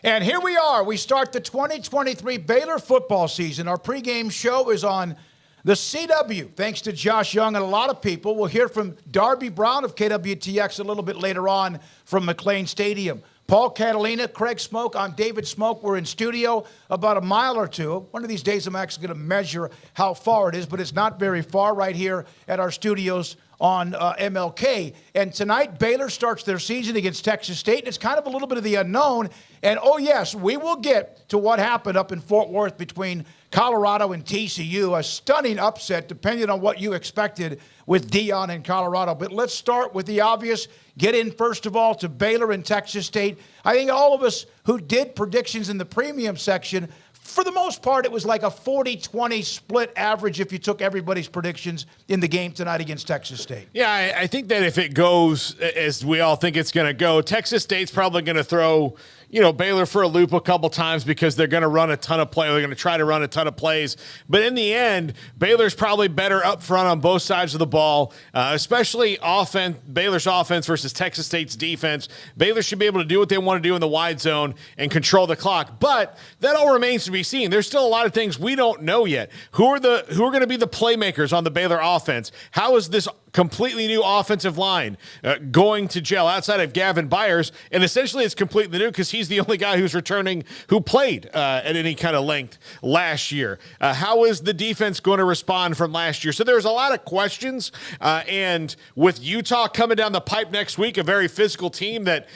And here we are. We start the 2023 Baylor football season. Our pregame show is on the CW, thanks to Josh Young and a lot of people. We'll hear from Darby Brown of KWTX a little bit later on from McLean Stadium. Paul Catalina, Craig Smoak, I'm David Smoak. We're in studio about a mile or two. One of these days I'm actually going to measure how far it is, but it's not very far right here at our studios on MLK. And tonight, Baylor starts their season against Texas State, and it's kind of a little bit of the unknown. And, oh, yes, we will get to what happened up in Fort Worth between Colorado and TCU, a stunning upset, depending on what you expected with Dion in Colorado. But let's start with the obvious. Get in, first of all, to Baylor and Texas State. I think all of us who did predictions in the premium section, for the most part, it was like a 40-20 split average if you took everybody's predictions in the game tonight against Texas State. Yeah, I think that if it goes as we all think it's going to go, Texas State's probably going to throw Baylor for a loop a couple times because they're going to run a ton of play. They're going to try to run a ton of plays. But in the end, Baylor's probably better up front on both sides of the ball, especially Baylor's offense versus Texas State's defense. Baylor should be able to do what they want to do in the wide zone and control the clock. But that all remains to be seen. There's still a lot of things we don't know yet. Who are going to be the playmakers on the Baylor offense? How is this completely new offensive line going to gel outside of Gavin Byers? And essentially it's completely new because he's the only guy who's returning who played at any kind of length last year. How is the defense going to respond from last year? So there's a lot of questions. And with Utah coming down the pipe next week, a very physical team that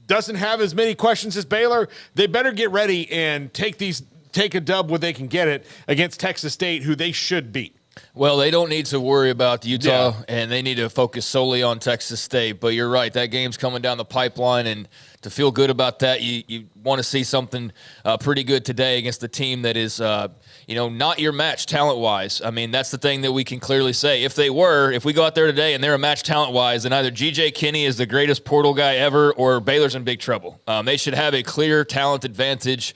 doesn't have as many questions as Baylor, they better get ready and take a dub where they can get it against Texas State, who they should beat. Well, they don't need to worry about Utah, and they need to focus solely on Texas State. But you're right, that game's coming down the pipeline, and to feel good about that, you want to see something pretty good today against a team that is, not your match talent-wise. I mean, that's the thing that we can clearly say. If we go out there today and they're a match talent-wise, then either G.J. Kinney is the greatest portal guy ever or Baylor's in big trouble. They should have a clear talent advantage.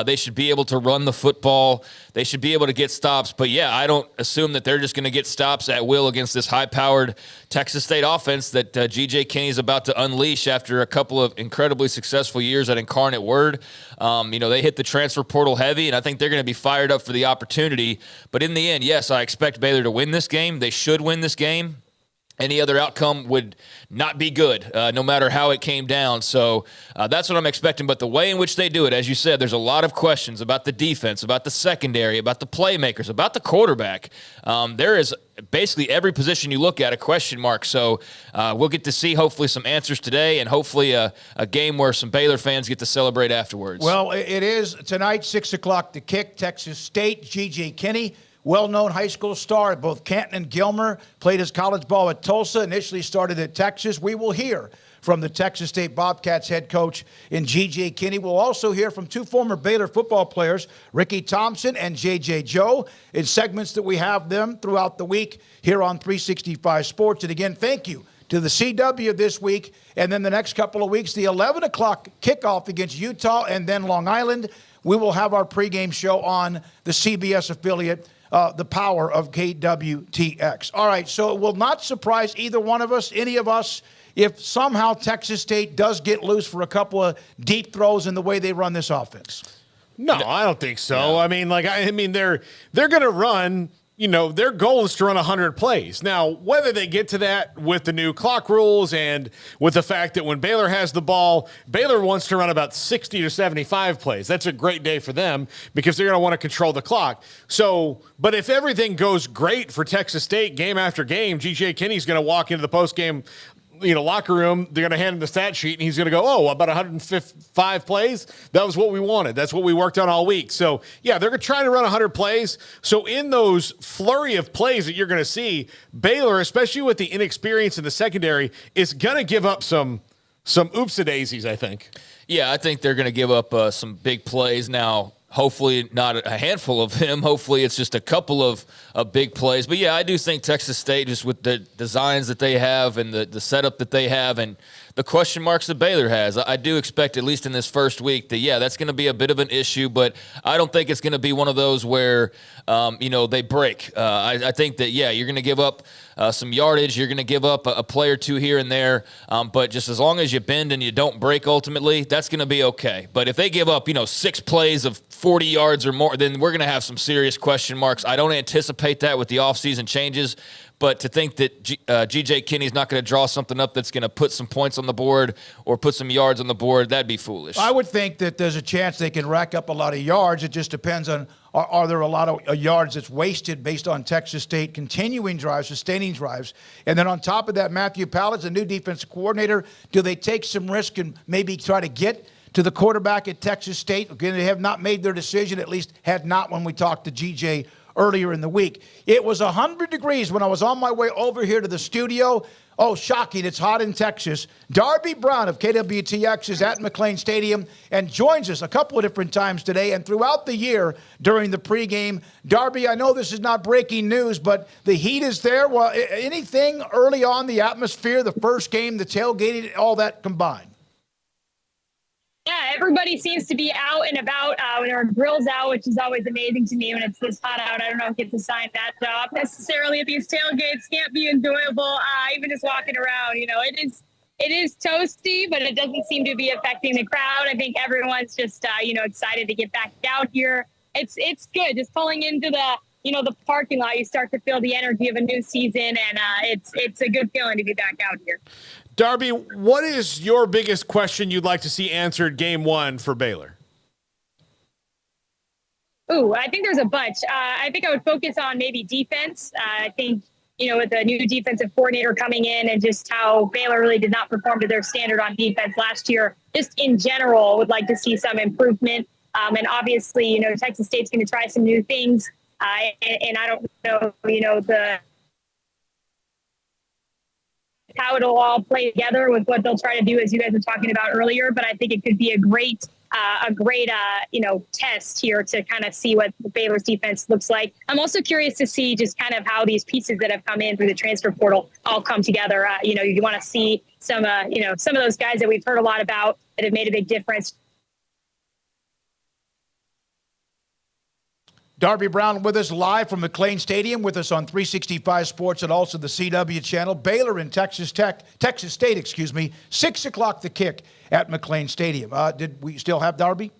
They should be able to run the football. They should be able to get stops. But, yeah, I don't assume that they're just going to get stops at will against this high-powered Texas State offense that G.J. Kinney is about to unleash after a couple of incredibly successful years at Incarnate Word. They hit the transfer portal heavy, and I think they're going to be fired up for the opportunity. But in the end, yes, I expect Baylor to win this game. They should win this game. Any other outcome would not be good, no matter how it came down. So that's what I'm expecting. But the way in which they do it, as you said, there's a lot of questions about the defense, about the secondary, about the playmakers, about the quarterback. There is basically every position you look at a question mark. So we'll get to see hopefully some answers today and hopefully a game where some Baylor fans get to celebrate afterwards. Well, it is tonight, 6 o'clock to kick. Texas State, G.J. Kinney, well-known high school star at both Canton and Gilmer, played his college ball at Tulsa, initially started at Texas. We will hear from the Texas State Bobcats head coach in G.J. Kinney. We'll also hear from two former Baylor football players, Ricky Thompson and J.J. Joe, in segments that we have them throughout the week here on 365 Sports. And again, thank you to the CW this week, and then the next couple of weeks, the 11 o'clock kickoff against Utah and then Long Island. We will have our pregame show on the CBS affiliate, the power of KWTX. All right, so it will not surprise either one of us, any of us, if somehow Texas State does get loose for a couple of deep throws in the way they run this offense. No, I don't think so. Yeah. I mean, they're going to run. Their goal is to run 100 plays. Now, whether they get to that with the new clock rules and with the fact that when Baylor has the ball, Baylor wants to run about 60 to 75 plays. That's a great day for them because they're going to want to control the clock. So, but if everything goes great for Texas State game after game, G.J. Kinney's going to walk into the postgame locker room, they're going to hand him the stat sheet, and he's going to go, about 105 plays? That was what we wanted. That's what we worked on all week. So, yeah, they're trying to run 100 plays. So in those flurry of plays that you're going to see, Baylor, especially with the inexperience in the secondary, is going to give up some oops-a-daisies, I think. Yeah, I think they're going to give up some big plays. Now, hopefully not a handful of them. Hopefully it's just a couple of big plays. But, yeah, I do think Texas State, just with the designs that they have and the setup that they have and the question marks that Baylor has, I do expect, at least in this first week, that, yeah, that's going to be a bit of an issue. But I don't think it's going to be one of those where, they break. I think that, yeah, you're going to give up some yardage. You're going to give up a play or two here and there. But just as long as you bend and you don't break ultimately, that's going to be okay. But if they give up, 6 plays of 40 yards or more, then we're going to have some serious question marks. I don't anticipate that with the offseason changes. But to think that G.J. Kinney's not going to draw something up that's going to put some points on the board or put some yards on the board, that'd be foolish. I would think that there's a chance they can rack up a lot of yards. It just depends on are there a lot of yards that's wasted based on Texas State continuing drives, sustaining drives. And then on top of that, Matthew Pallett's a new defensive coordinator. Do they take some risk and maybe try to get to the quarterback at Texas State? Again, they have not made their decision, at least had not when we talked to G.J. earlier in the week. It was 100 degrees when I was on my way over here to the studio. Oh, shocking. It's hot in Texas. Darby Brown of KWTX is at McLean Stadium and joins us a couple of different times today and throughout the year during the pregame. Darby, I know this is not breaking news, but the heat is there. Well, anything early on, the atmosphere, the first game, the tailgating, all that combined? Yeah, everybody seems to be out and about when there are grills out, which is always amazing to me when it's this hot out. I don't know if it's assigned that job necessarily at these tailgates. Can't be enjoyable, even just walking around. It is toasty, but it doesn't seem to be affecting the crowd. I think everyone's just excited to get back out here. It's good. Just pulling into the parking lot, you start to feel the energy of a new season, and it's a good feeling to be back out here. Darby, what is your biggest question you'd like to see answered game one for Baylor? Ooh, I think there's a bunch. I think I would focus on maybe defense. I think, with the new defensive coordinator coming in and just how Baylor really did not perform to their standard on defense last year, just in general, would like to see some improvement. And obviously, Texas State's going to try some new things. And I don't know, how it'll all play together with what they'll try to do, as you guys were talking about earlier. But I think it could be a great test here to kind of see what Baylor's defense looks like. I'm also curious to see just kind of how these pieces that have come in through the transfer portal all come together. You want to see some of those guys that we've heard a lot about that have made a big difference. Darby Brown with us live from McLean Stadium, with us on 365 Sports and also the CW channel. Baylor and Texas State, 6 o'clock the kick at McLean Stadium. Did we still have Darby?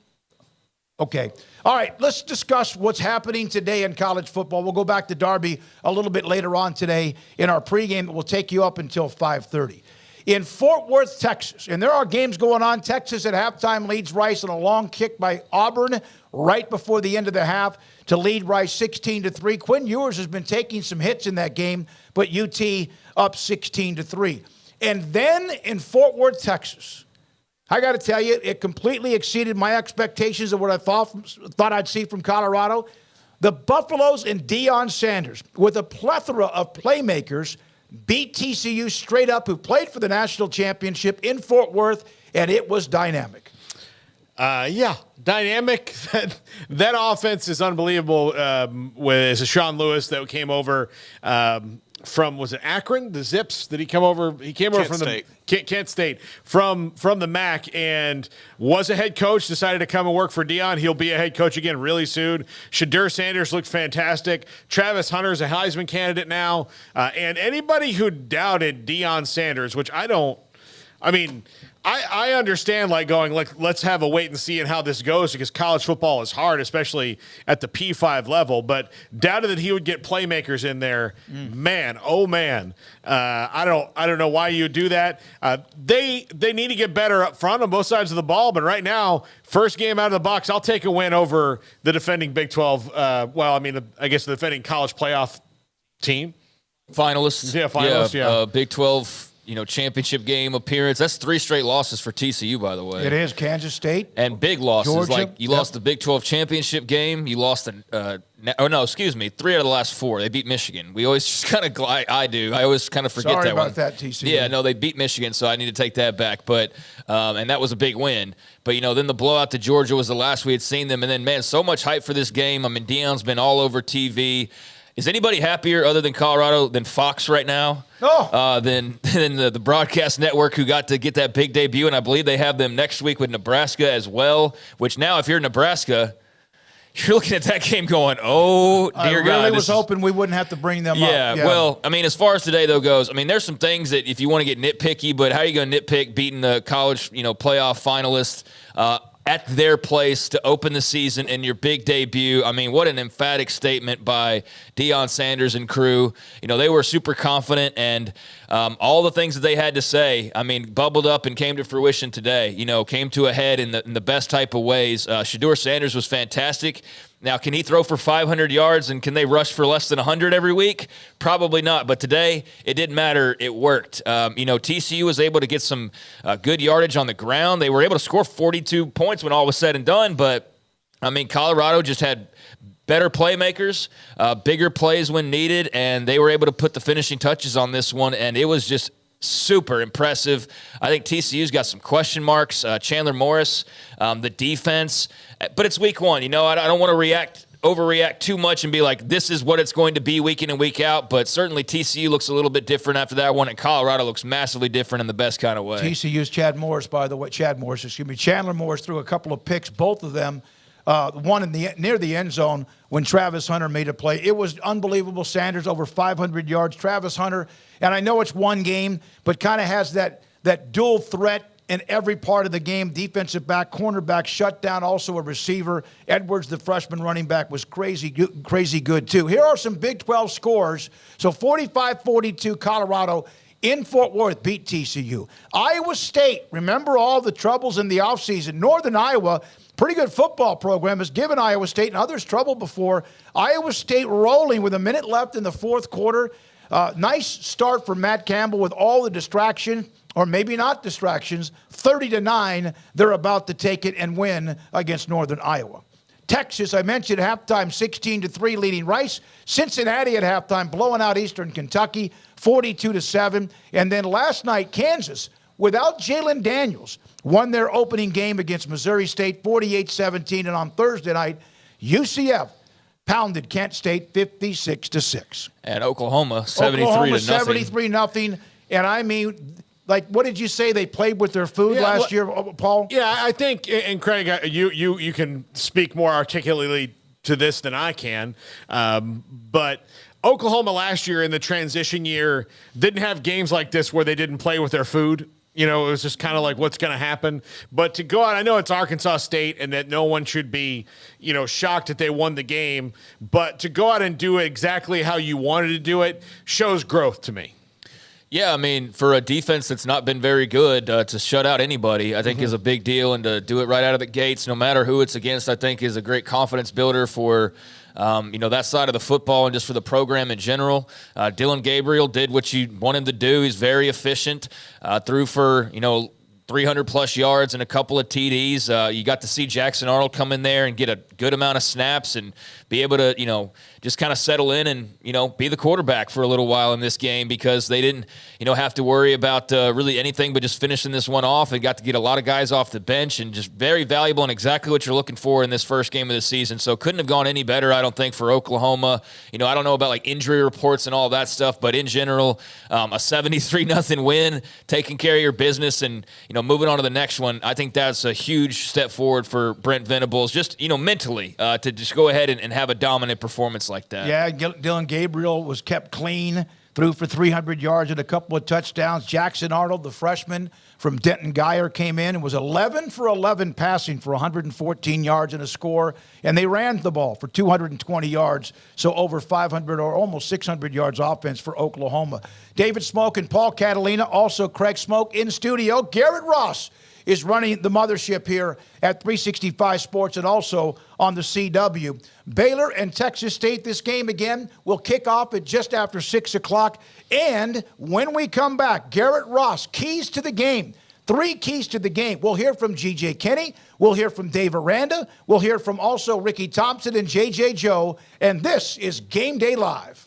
Okay. All right, let's discuss what's happening today in college football. We'll go back to Darby a little bit later on today in our pregame. It will take you up until 5:30. In Fort Worth, Texas, and there are games going on. Texas at halftime leads Rice on a long kick by Auburn right before the end of the half to lead Rice 16-3. Quinn Ewers has been taking some hits in that game, but UT up 16-3. And then in Fort Worth, Texas, I got to tell you, it completely exceeded my expectations of what I thought I'd see from Colorado. The Buffaloes and Deion Sanders, with a plethora of playmakers, beat TCU straight up, who played for the national championship in Fort Worth, and it was dynamic. Dynamic. That offense is unbelievable. With Sean Lewis that came over from, was it Akron, the Zips? Did he come over? He came over from Kent State, from the MAC, and was a head coach. Decided to come and work for Deion. He'll be a head coach again really soon. Shadur Sanders looked fantastic. Travis Hunter's a Heisman candidate now. And anybody who doubted Deion Sanders, which I understand, let's have a wait and see and how this goes, because college football is hard, especially at the P5 level, but doubted that he would get playmakers in there. Man, oh man. I don't know why you do that. They need to get better up front on both sides of the ball, but right now, first game out of the box, I'll take a win over the defending Big 12, I guess the defending college playoff team. Finalists. Yeah, finalists, yeah. Big 12 championship game appearance. That's 3 straight losses for TCU, by the way. It is. Kansas State. And big losses. Georgia. Like you lost the Big 12 championship game. You lost 3 out of the last 4. They beat Michigan. We always just kind of, I always kind of forget Sorry that one. about that, TCU. Yeah, no, they beat Michigan, so I need to take that back. But, and that was a big win. But, then the blowout to Georgia was the last we had seen them. And then, man, so much hype for this game. Deion's been all over TV. Is anybody happier other than Colorado than Fox right now? No. Than the broadcast network, who got to get that big debut, and I believe they have them next week with Nebraska as well, which now if you're Nebraska, you're looking at that game going, oh, dear God. I really was hoping we wouldn't have to bring them up. Yeah, well, I mean, as far as today, though, goes, I mean, there's some things that if you want to get nitpicky, but how are you going to nitpick beating the college, playoff finalists at their place to open the season in your big debut? I mean, what an emphatic statement by Deion Sanders and crew. They were super confident, and all the things that they had to say, I mean, bubbled up and came to fruition today. Came to a head in the best type of ways. Shedeur Sanders was fantastic. Now, can he throw for 500 yards, and can they rush for less than 100 every week? Probably not. But today, it didn't matter. It worked. TCU was able to get some good yardage on the ground. They were able to score 42 points when all was said and done. But, I mean, Colorado just had better playmakers, bigger plays when needed, and they were able to put the finishing touches on this one, and it was just super impressive. I think TCU's got some question marks. Chandler Morris, the defense, but it's week one. I don't want to overreact too much and be like, this is what it's going to be week in and week out. But certainly TCU looks a little bit different after that one, and Colorado looks massively different in the best kind of way. TCU's Chandler Morris threw a couple of picks, both of them. One near the end zone when Travis Hunter made a play. It was unbelievable. Sanders over 500 yards. Travis Hunter, and I know it's one game, but kind of has that dual threat in every part of the game. Defensive back, cornerback, shutdown, also a receiver. Edwards, the freshman running back, was crazy good too. Here are some Big 12 scores. So 45-42 Colorado in Fort Worth beat TCU. Iowa State, remember all the troubles in the offseason. Northern Iowa, pretty good football program, has given Iowa State and others trouble before. Iowa State rolling with a minute left in the fourth quarter. Nice start for Matt Campbell with all the distraction, or maybe not distractions. 30-9, they're about to take it and win against Northern Iowa. Texas, I mentioned, halftime 16-3 leading Rice. Cincinnati at halftime blowing out Eastern Kentucky 42-7. And then last night, Kansas, without Jalen Daniels, won their opening game against Missouri State 48-17. And on Thursday night, UCF pounded Kent State 56-6. And Oklahoma 73-0. And I mean, like, what did you say? They played with their food last year, Paul? Yeah, I think, and Craig, you can speak more articulately to this than I can, but Oklahoma last year in the transition year didn't have games like this where they didn't play with their food. It was just kind of like what's going to happen. But to go out, I know it's Arkansas State and that no one should be, shocked that they won the game. But to go out and do it exactly how you wanted to do it shows growth to me. Yeah, I mean, for a defense that's not been very good, to shut out anybody, I think is a big deal. And to do it right out of the gates, no matter who it's against, I think is a great confidence builder for that side of the football and just for the program in general. Dylan Gabriel did what you want him to do. He's very efficient, threw for, 300-plus yards and a couple of TDs. You got to see Jackson Arnold come in there and get a good amount of snaps and be able to, just kind of settle in and, be the quarterback for a little while in this game because they didn't, have to worry about really anything but just finishing this one off and got to get a lot of guys off the bench and just very valuable and exactly what you're looking for in this first game of the season. So couldn't have gone any better, I don't think, for Oklahoma. I don't know about like injury reports and all that stuff, but in general, a 73-0 win, taking care of your business and, moving on to the next one. I think that's a huge step forward for Brent Venables, just, mentally, to just go ahead and have a dominant performance like that. Yeah, Dylan Gabriel was kept clean, threw for 300 yards and a couple of touchdowns. Jackson Arnold, the freshman from Denton Geyer, came in and was 11 for 11 passing for 114 yards and a score. And they ran the ball for 220 yards, so over 500 or almost 600 yards offense for Oklahoma. David Smoak and Paul Catalina, also Craig Smoak in studio. Garrett Ross is running the mothership here at 365 Sports and also on the CW. Baylor and Texas State, this game again will kick off at just after 6 o'clock. And when we come back, Garrett Ross, keys to the game. 3 keys to the game. We'll hear from G.J. Kinney. We'll hear from Dave Aranda. We'll hear from also Ricky Thompson and J.J. Joe. And this is Game Day Live.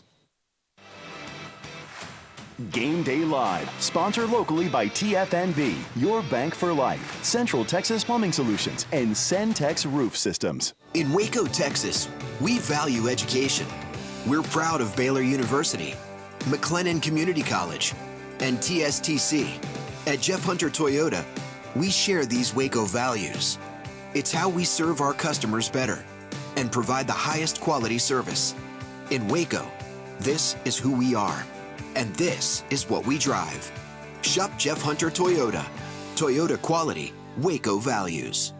Game Day Live, sponsored locally by TFNB, your bank for life, Central Texas Plumbing Solutions, and Centex Roof Systems. In Waco, Texas, we value education. We're proud of Baylor University, McLennan Community College, and TSTC. At Jeff Hunter Toyota, we share these Waco values. It's how we serve our customers better and provide the highest quality service. In Waco, this is who we are, and this is what we drive. Shop Jeff Hunter Toyota. Toyota quality, Waco values.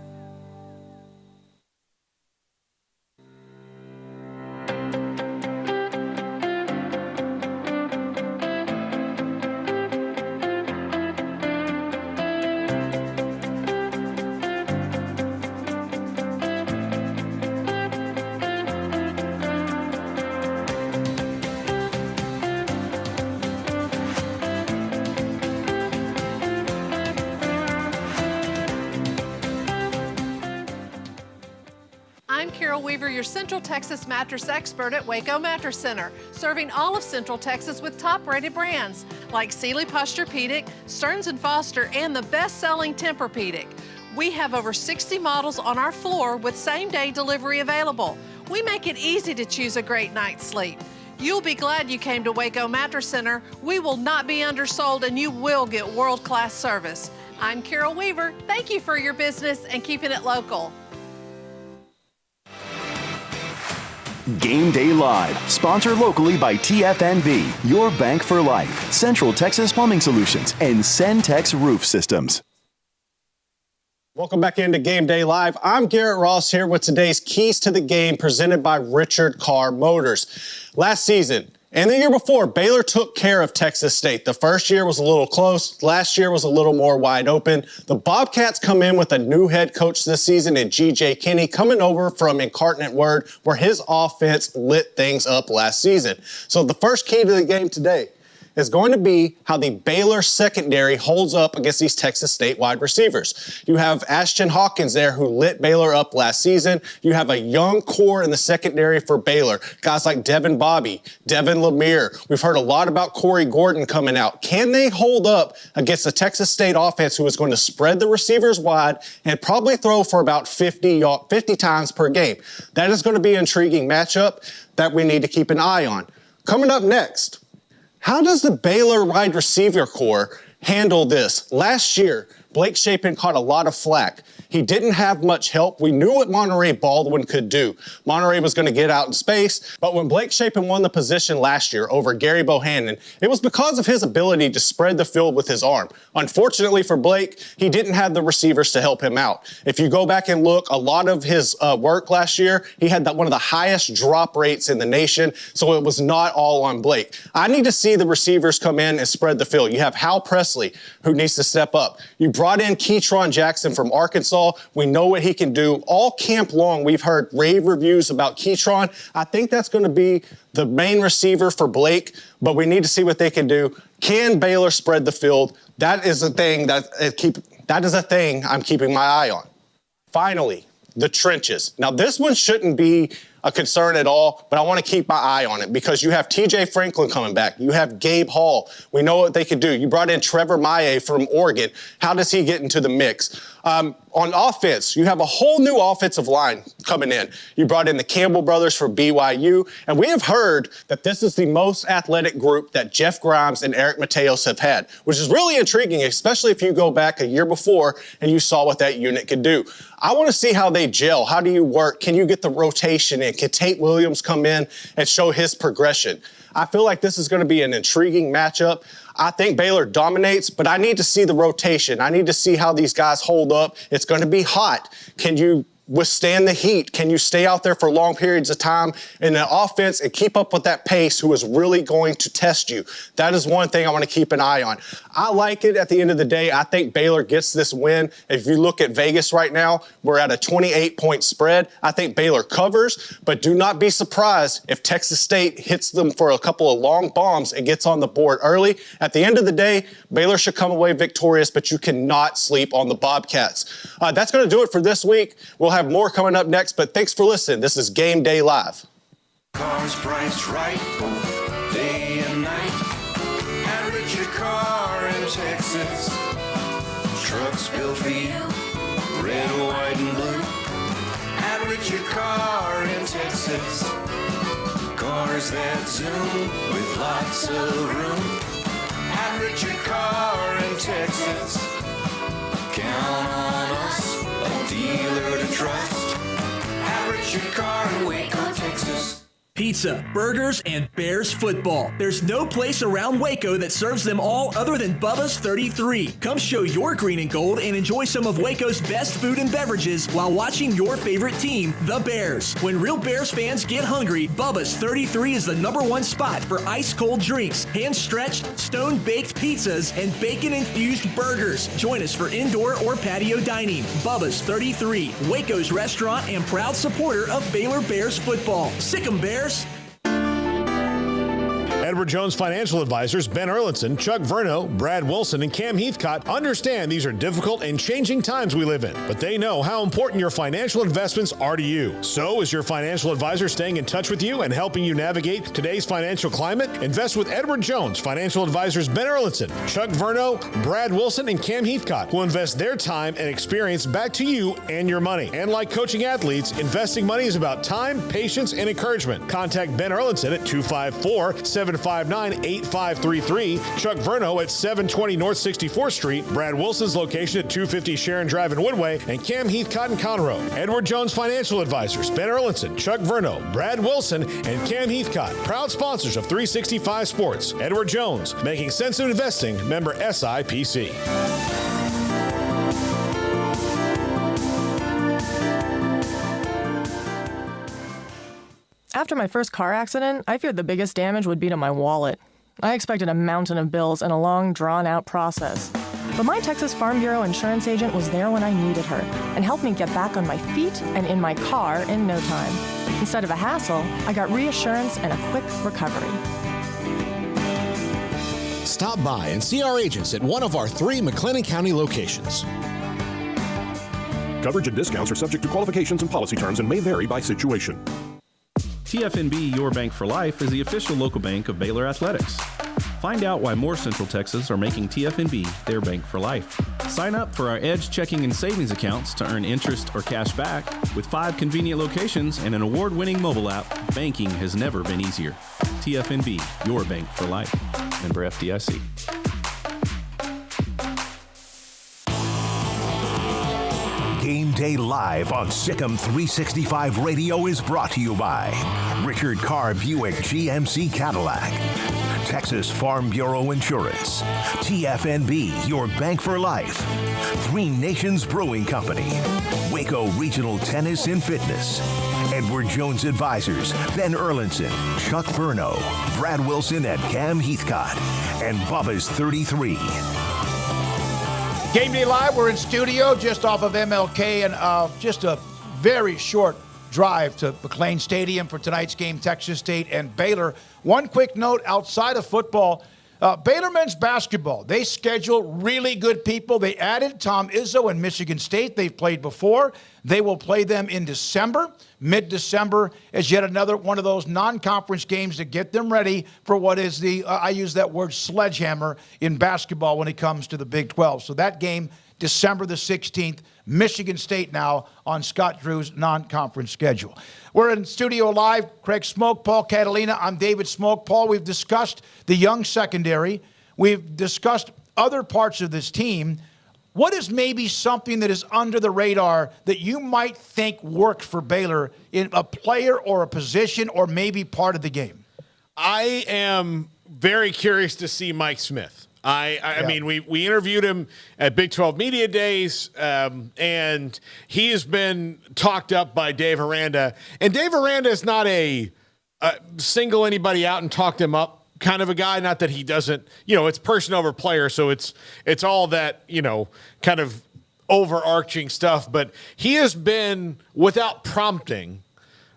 I'm Carol Weaver, your Central Texas mattress expert at Waco Mattress Center, serving all of Central Texas with top-rated brands like Sealy Posturepedic, Stearns & Foster, and the best-selling Tempur-Pedic. We have over 60 models on our floor with same-day delivery available. We make it easy to choose a great night's sleep. You'll be glad you came to Waco Mattress Center. We will not be undersold, and you will get world-class service. I'm Carol Weaver. Thank you for your business and keeping it local. Game Day Live, sponsored locally by TFNB, your bank for life, Central Texas Plumbing Solutions, and Centex Roof Systems. Welcome back into Game Day Live. I'm Garrett Ross here with today's Keys to the Game presented by Richard Carr Motors. Last season and the year before, Baylor took care of Texas State. The first year was a little close. Last year was a little more wide open. The Bobcats come in with a new head coach this season in G.J. Kinney, coming over from Incarnate Word, where his offense lit things up last season. So the first key to the game today is going to be how the Baylor secondary holds up against these Texas State wide receivers. You have Ashton Hawkins there who lit Baylor up last season. You have a young core in the secondary for Baylor. Guys like Devin Bobby, Devin Lemire. We've heard a lot about Corey Gordon coming out. Can they hold up against the Texas State offense who is going to spread the receivers wide and probably throw for about 50 times per game? That is going to be an intriguing matchup that we need to keep an eye on. Coming up next, how does the Baylor wide receiver core handle this? Last year, Blake Shapen caught a lot of flack. He didn't have much help. We knew what Monterey Baldwin could do. Monterey was going to get out in space, but when Blake Shapen won the position last year over Gary Bohannon, it was because of his ability to spread the field with his arm. Unfortunately for Blake, he didn't have the receivers to help him out. If you go back and look, a lot of his work last year, he had one of the highest drop rates in the nation, so it was not all on Blake. I need to see the receivers come in and spread the field. You have Hal Presley, who needs to step up. You brought in Keytron Jackson from Arkansas. We know what he can do. All camp long, we've heard rave reviews about Keytron. I think that's going to be the main receiver for Blake, but we need to see what they can do. Can Baylor spread the field? That is a thing I'm keeping my eye on. Finally, the trenches. Now, this one shouldn't be a concern at all, but I want to keep my eye on it because you have TJ Franklin coming back. You have Gabe Hall. We know what they could do. You brought in Trevor Maye from Oregon. How does he get into the mix? On offense, you have a whole new offensive line coming in. You brought in the Campbell brothers for BYU, and we have heard that this is the most athletic group that Jeff Grimes and Eric Mateos have had, which is really intriguing, especially if you go back a year before and you saw what that unit could do. I want to see how they gel. How do you work? Can you get the rotation in? Can Tate Williams come in and show his progression? I feel like this is going to be an intriguing matchup. I think Baylor dominates, but I need to see the rotation. I need to see how these guys hold up. It's going to be hot. Can you withstand the heat? Can you stay out there for long periods of time in the offense and keep up with that pace who is really going to test you? That is one thing I want to keep an eye on. I like it at the end of the day. I think Baylor gets this win. If you look at Vegas right now, we're at a 28-point spread. I think Baylor covers, but do not be surprised if Texas State hits them for a couple of long bombs and gets on the board early. At the end of the day, Baylor should come away victorious, but you cannot sleep on the Bobcats. That's going to do it for this week. We'll have more coming up next, but thanks for listening. This is Game Day Live. Cars priced right both day and night at Richard Carr in Texas. Trucks built for you, red, white, and blue at Richard Carr in Texas. Cars that zoom with lots of room at Richard Carr in Texas. Count on us, a dealer to trust at Richard Carr pizza, burgers, and Bears football. There's no place around Waco that serves them all other than Bubba's 33. Come show your green and gold and enjoy some of Waco's best food and beverages while watching your favorite team, the Bears. When real Bears fans get hungry, Bubba's 33 is the #1 spot for ice-cold drinks, hand-stretched, stone-baked pizzas, and bacon-infused burgers. Join us for indoor or patio dining. Bubba's 33, Waco's restaurant and proud supporter of Baylor Bears football. Sick 'em, Bears! Edward Jones Financial Advisors Ben Erlinson, Chuck Verno, Brad Wilson, and Cam Heathcott understand these are difficult and changing times we live in, but they know how important your financial investments are to you. So is your financial advisor staying in touch with you and helping you navigate today's financial climate? Invest with Edward Jones Financial Advisors Ben Erlinson, Chuck Verno, Brad Wilson, and Cam Heathcott, who invest their time and experience back to you and your money. And like coaching athletes, investing money is about time, patience, and encouragement. Contact Ben Erlinson at 254-759-8533, Chuck Verno at 720 North 64th Street, Brad Wilson's location at 250 Sharon Drive in Woodway, and Cam Heathcott in Conroe. Edward Jones Financial Advisors, Ben Erlinson, Chuck Verno, Brad Wilson, and Cam Heathcott, proud sponsors of 365 Sports. Edward Jones, making sense of investing, member SIPC. After my first car accident, I feared the biggest damage would be to my wallet. I expected a mountain of bills and a long, drawn-out process. But my Texas Farm Bureau insurance agent was there when I needed her and helped me get back on my feet and in my car in no time. Instead of a hassle, I got reassurance and a quick recovery. Stop by and see our agents at one of our 3 McLennan County locations. Coverage and discounts are subject to qualifications and policy terms and may vary by situation. TFNB Your Bank for Life is the official local bank of Baylor Athletics. Find out why more Central Texas are making TFNB their bank for life. Sign up for our Edge checking and savings accounts to earn interest or cash back. With 5 convenient locations and an award-winning mobile app, banking has never been easier. TFNB Your Bank for Life. Member FDIC. Game Day Live on Sikkim 365 Radio is brought to you by Richard Carr Buick GMC Cadillac, Texas Farm Bureau Insurance, TFNB, Your Bank for Life, 3 Nations Brewing Company, Waco Regional Tennis and Fitness, Edward Jones Advisors, Ben Erlinson, Chuck Verno, Brad Wilson, and Cam Heathcott, and Bubba's 33. Game Day Live, we're in studio just off of MLK and just a very short drive to McLean Stadium for tonight's game, Texas State and Baylor. One quick note outside of football, Baylor men's basketball, they schedule really good people. They added Tom Izzo and Michigan State. They've played before. They will play them in December. Mid-December is yet another one of those non-conference games to get them ready for what is the, I use that word, sledgehammer in basketball when it comes to the Big 12. So that game, December the 16th, Michigan State now on Scott Drew's non-conference schedule. We're in studio live. Craig Smoak, Paul Catalina. I'm David Smoak. Paul, we've discussed the young secondary. We've discussed other parts of this team. What is maybe something that is under the radar that you might think worked for Baylor in a player or a position or maybe part of the game? I am very curious to see Mike Smith. I mean, we interviewed him at Big 12 Media Days, and he has been talked up by Dave Aranda. And Dave Aranda is not a single anybody out and talked him up kind of a guy. Not that he doesn't, it's person over player, so it's all that, kind of overarching stuff. But he has been, without prompting,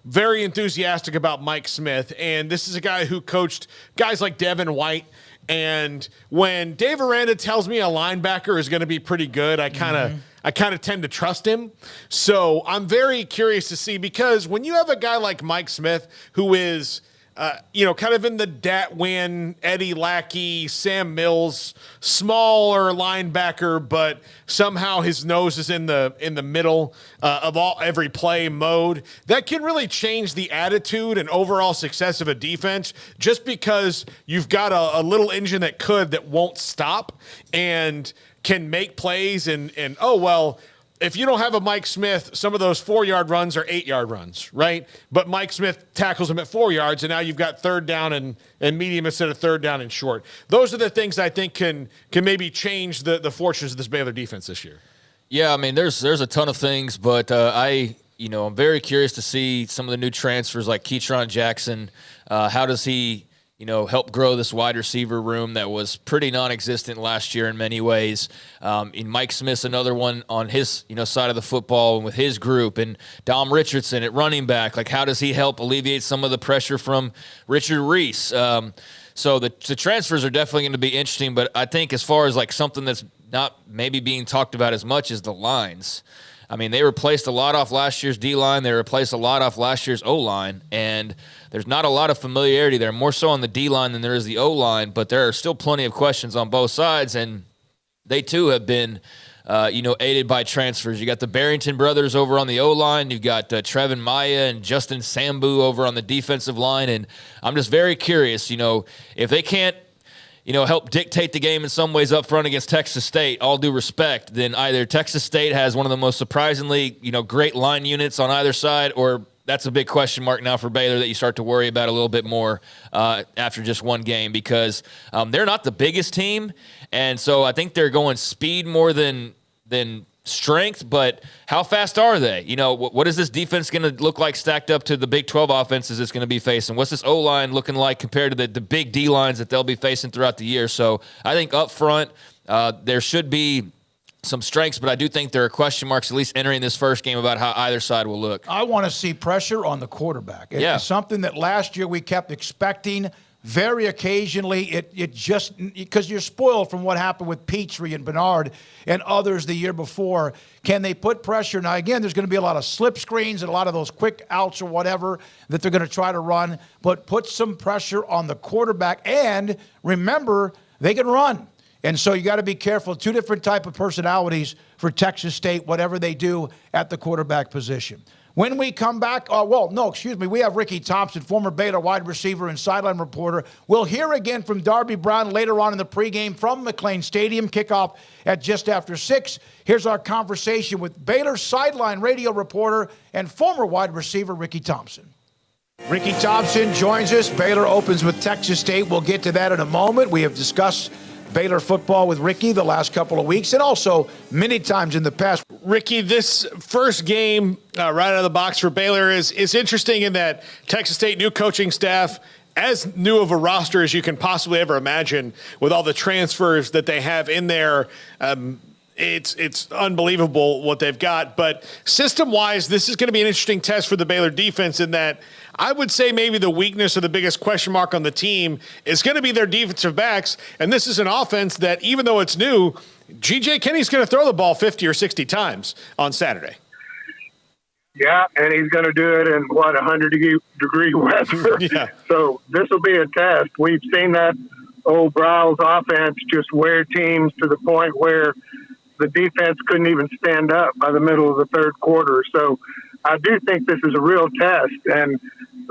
very enthusiastic about Mike Smith. And this is a guy who coached guys like Devin White. And when Dave Aranda tells me a linebacker is going to be pretty good, I kind of tend to trust him. So I'm very curious to see, because when you have a guy like Mike Smith who is kind of in the Datwin, Eddie Lackey, Sam Mills, smaller linebacker, but somehow his nose is in the middle of every play mode. That can really change the attitude and overall success of a defense, just because you've got a little engine that won't stop and can make plays and if you don't have a Mike Smith, some of those 4-yard runs are 8-yard runs, right? But Mike Smith tackles them at 4 yards, and now you've got third down and medium instead of third down and short. Those are the things I think can maybe change the fortunes of this Baylor defense this year. Yeah, I mean, there's a ton of things, but I'm very curious to see some of the new transfers like Keytron Jackson. How does he help grow this wide receiver room that was pretty non-existent last year in many ways. And Mike Smith's another one on his side of the football and with his group. And Dom Richardson at running back, like how does he help alleviate some of the pressure from Richard Reese? So the transfers are definitely going to be interesting, but I think as far as like something that's not maybe being talked about as much as the lines. I mean, they replaced a lot off last year's D-line. They replaced a lot off last year's O-line, and there's not a lot of familiarity there, more so on the D-line than there is the O-line, but there are still plenty of questions on both sides, and they too have been, aided by transfers. You got the Barrington brothers over on the O-line. You've got Trevin Maya and Justin Sambu over on the defensive line, and I'm just very curious, if they can't, help dictate the game in some ways up front against Texas State, all due respect, then either Texas State has one of the most surprisingly, great line units on either side, or that's a big question mark now for Baylor that you start to worry about a little bit more after just one game because they're not the biggest team, and so I think they're going speed more than strength, but how fast are they? What is this defense going to look like stacked up to the Big 12 offenses it's going to be facing? What's this O-line looking like compared to the big D-lines that they'll be facing throughout the year? So I think up front there should be some strengths, but I do think there are question marks, at least entering this first game, about how either side will look. I want to see pressure on the quarterback. It's something that last year we kept expecting. Very occasionally, it just because you're spoiled from what happened with Petrie and Bernard and others the year before. Can they put pressure? Now, again, there's going to be a lot of slip screens and a lot of those quick outs or whatever that they're going to try to run, but put some pressure on the quarterback. And remember, they can run. And so you got to be careful. Two different type of personalities for Texas State, whatever they do at the quarterback position. When we come back, we have Ricky Thompson, former Baylor wide receiver and sideline reporter. We'll hear again from Darby Brown later on in the pregame from McLean Stadium, kickoff at just after 6. Here's our conversation with Baylor sideline radio reporter and former wide receiver Ricky Thompson. Ricky Thompson joins us. Baylor opens with Texas State. We'll get to that in a moment. We have discussed Baylor football with Ricky the last couple of weeks and also many times in the past. Ricky, this first game right out of the box for Baylor is interesting in that Texas State new coaching staff, as new of a roster as you can possibly ever imagine with all the transfers that they have in there. It's unbelievable what they've got. But system-wise, this is going to be an interesting test for the Baylor defense in that I would say maybe the weakness or the biggest question mark on the team is going to be their defensive backs. And this is an offense that, even though it's new, G.J. Kinney's going to throw the ball 50 or 60 times on Saturday. Yeah, and he's going to do it in, 100-degree weather. Yeah. So this will be a test. We've seen that old Bryles offense just wear teams to the point where the defense couldn't even stand up by the middle of the third quarter. So I do think this is a real test. And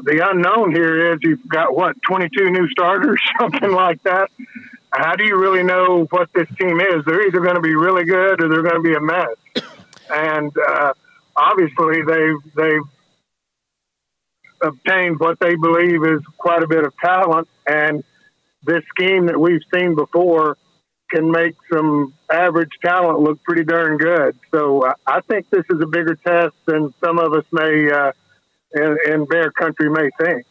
the unknown here is you've got, 22 new starters, something like that. How do you really know what this team is? They're either going to be really good or they're going to be a mess. And obviously they've obtained what they believe is quite a bit of talent. And this scheme that we've seen before can make some average talent look pretty darn good. So I think this is a bigger test than some of us may in Bear Country may think.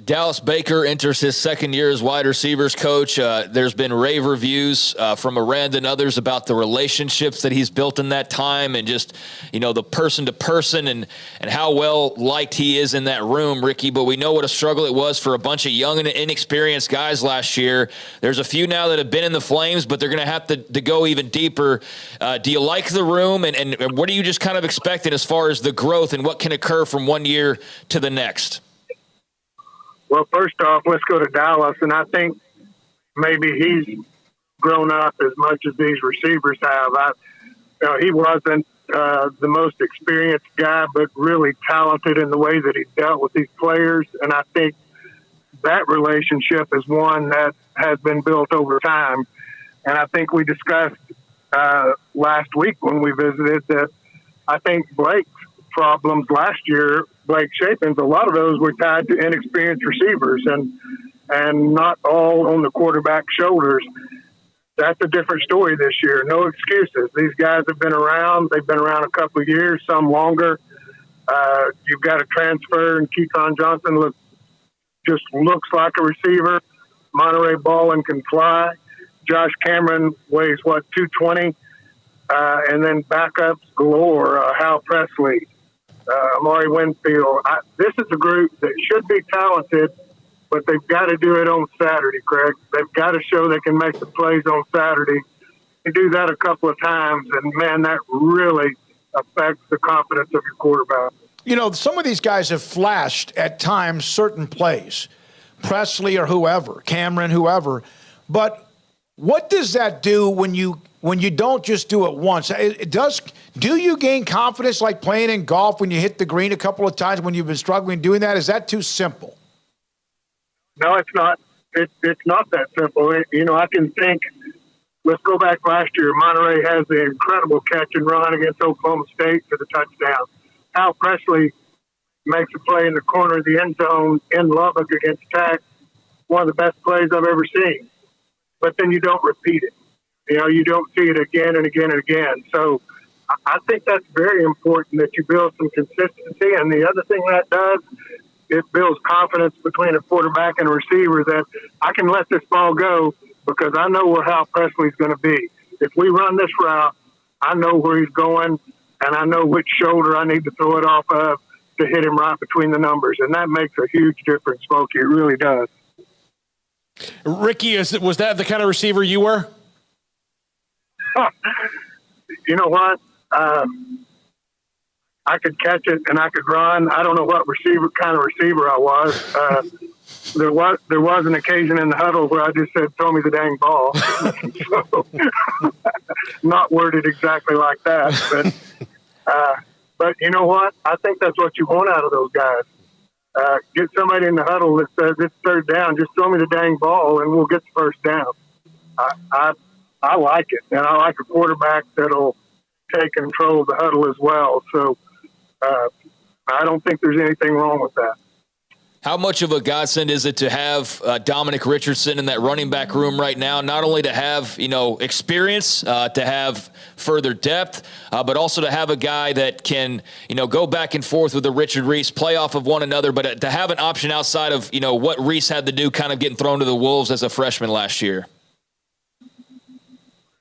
Dallas Baker enters his second year as wide receivers coach. There's been rave reviews from Arand and others about the relationships that he's built in that time and just, the person to person and how well liked he is in that room, Ricky. But we know what a struggle it was for a bunch of young and inexperienced guys last year. There's a few now that have been in the flames, but they're going to have to go even deeper. Do you like the room and what are you just kind of expecting as far as the growth and what can occur from one year to the next? Well, first off, let's go to Dallas, and I think maybe he's grown up as much as these receivers have. He wasn't the most experienced guy, but really talented in the way that he dealt with these players, and I think that relationship is one that has been built over time. And I think we discussed last week when we visited that I think Blake's problems last year, Blake Shapen's, a lot of those were tied to inexperienced receivers and not all on the quarterback's shoulders. That's a different story this year. No excuses. These guys have been around. They've been around a couple of years, some longer. You've got a transfer, and Keaton Johnson looks like a receiver. Monterey Ballin can fly. Josh Cameron weighs, 220? And then backups galore. Hal Presley, Amari Winfield. This is a group that should be talented, but they've got to do it on Saturday, Craig. They've got to show they can make the plays on Saturday. You do that a couple of times, and, man, that really affects the confidence of your quarterback. You know, some of these guys have flashed at times certain plays, Presley or whoever, Cameron, whoever. But what does that do when you don't just do it once? Do you gain confidence like playing in golf when you hit the green a couple of times when you've been struggling doing that? Is that too simple? No, it's not. It's not that simple. I can think, let's go back last year. Monterey has the incredible catch and run against Oklahoma State for the touchdown. Hal Presley makes a play in the corner of the end zone in Lubbock against Tech. One of the best plays I've ever seen. But then you don't repeat it. You don't see it again and again and again. So I think that's very important that you build some consistency. And the other thing that does, it builds confidence between a quarterback and a receiver that I can let this ball go because I know where Hal Presley's going to be. If we run this route, I know where he's going, and I know which shoulder I need to throw it off of to hit him right between the numbers. And that makes a huge difference, Smokey. It really does. Ricky, was that the kind of receiver you were? You know what? I could catch it and I could run. I don't know what kind of receiver I was. There was an occasion in the huddle where I just said, "Throw me the dang ball." So, not worded exactly like that, but you know what? I think that's what you want out of those guys. Get somebody in the huddle that says it's third down. Just throw me the dang ball and we'll get the first down. I like it, and I like a quarterback that'll take control of the huddle as well. So I don't think there's anything wrong with that. How much of a godsend is it to have Dominic Richardson in that running back room right now? Not only to have experience, to have further depth, but also to have a guy that can go back and forth with the Richard Reese, play off of one another, but to have an option outside of what Reese had to do, kind of getting thrown to the wolves as a freshman last year.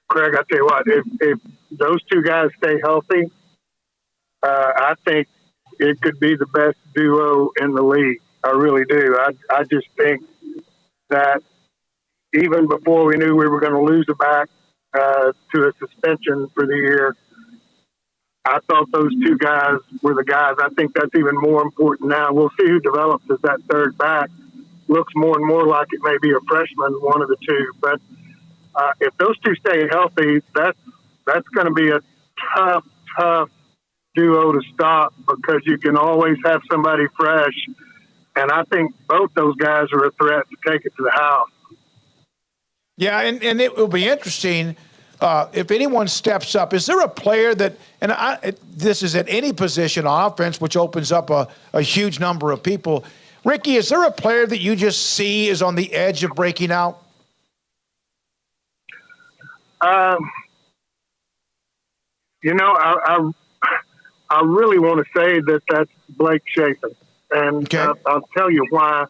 Craig, I tell you what, if those two guys stay healthy, I think it could be the best duo in the league. I really do. I just think that even before we knew we were going to lose a back to a suspension for the year, I thought those two guys were the guys. I think that's even more important now. We'll see who develops as that third back. Looks more and more like it may be a freshman, one of the two. But if those two stay healthy, that's going to be a tough duo to stop because you can always have somebody fresh. And I think both those guys are a threat to take it to the house. Yeah, and it will be interesting if anyone steps up. Is there a player that, this is at any position on offense, which opens up a huge number of people. Ricky, is there a player that you just see is on the edge of breaking out? I really want to say that's Blake Shapen. And okay. I'll tell you why.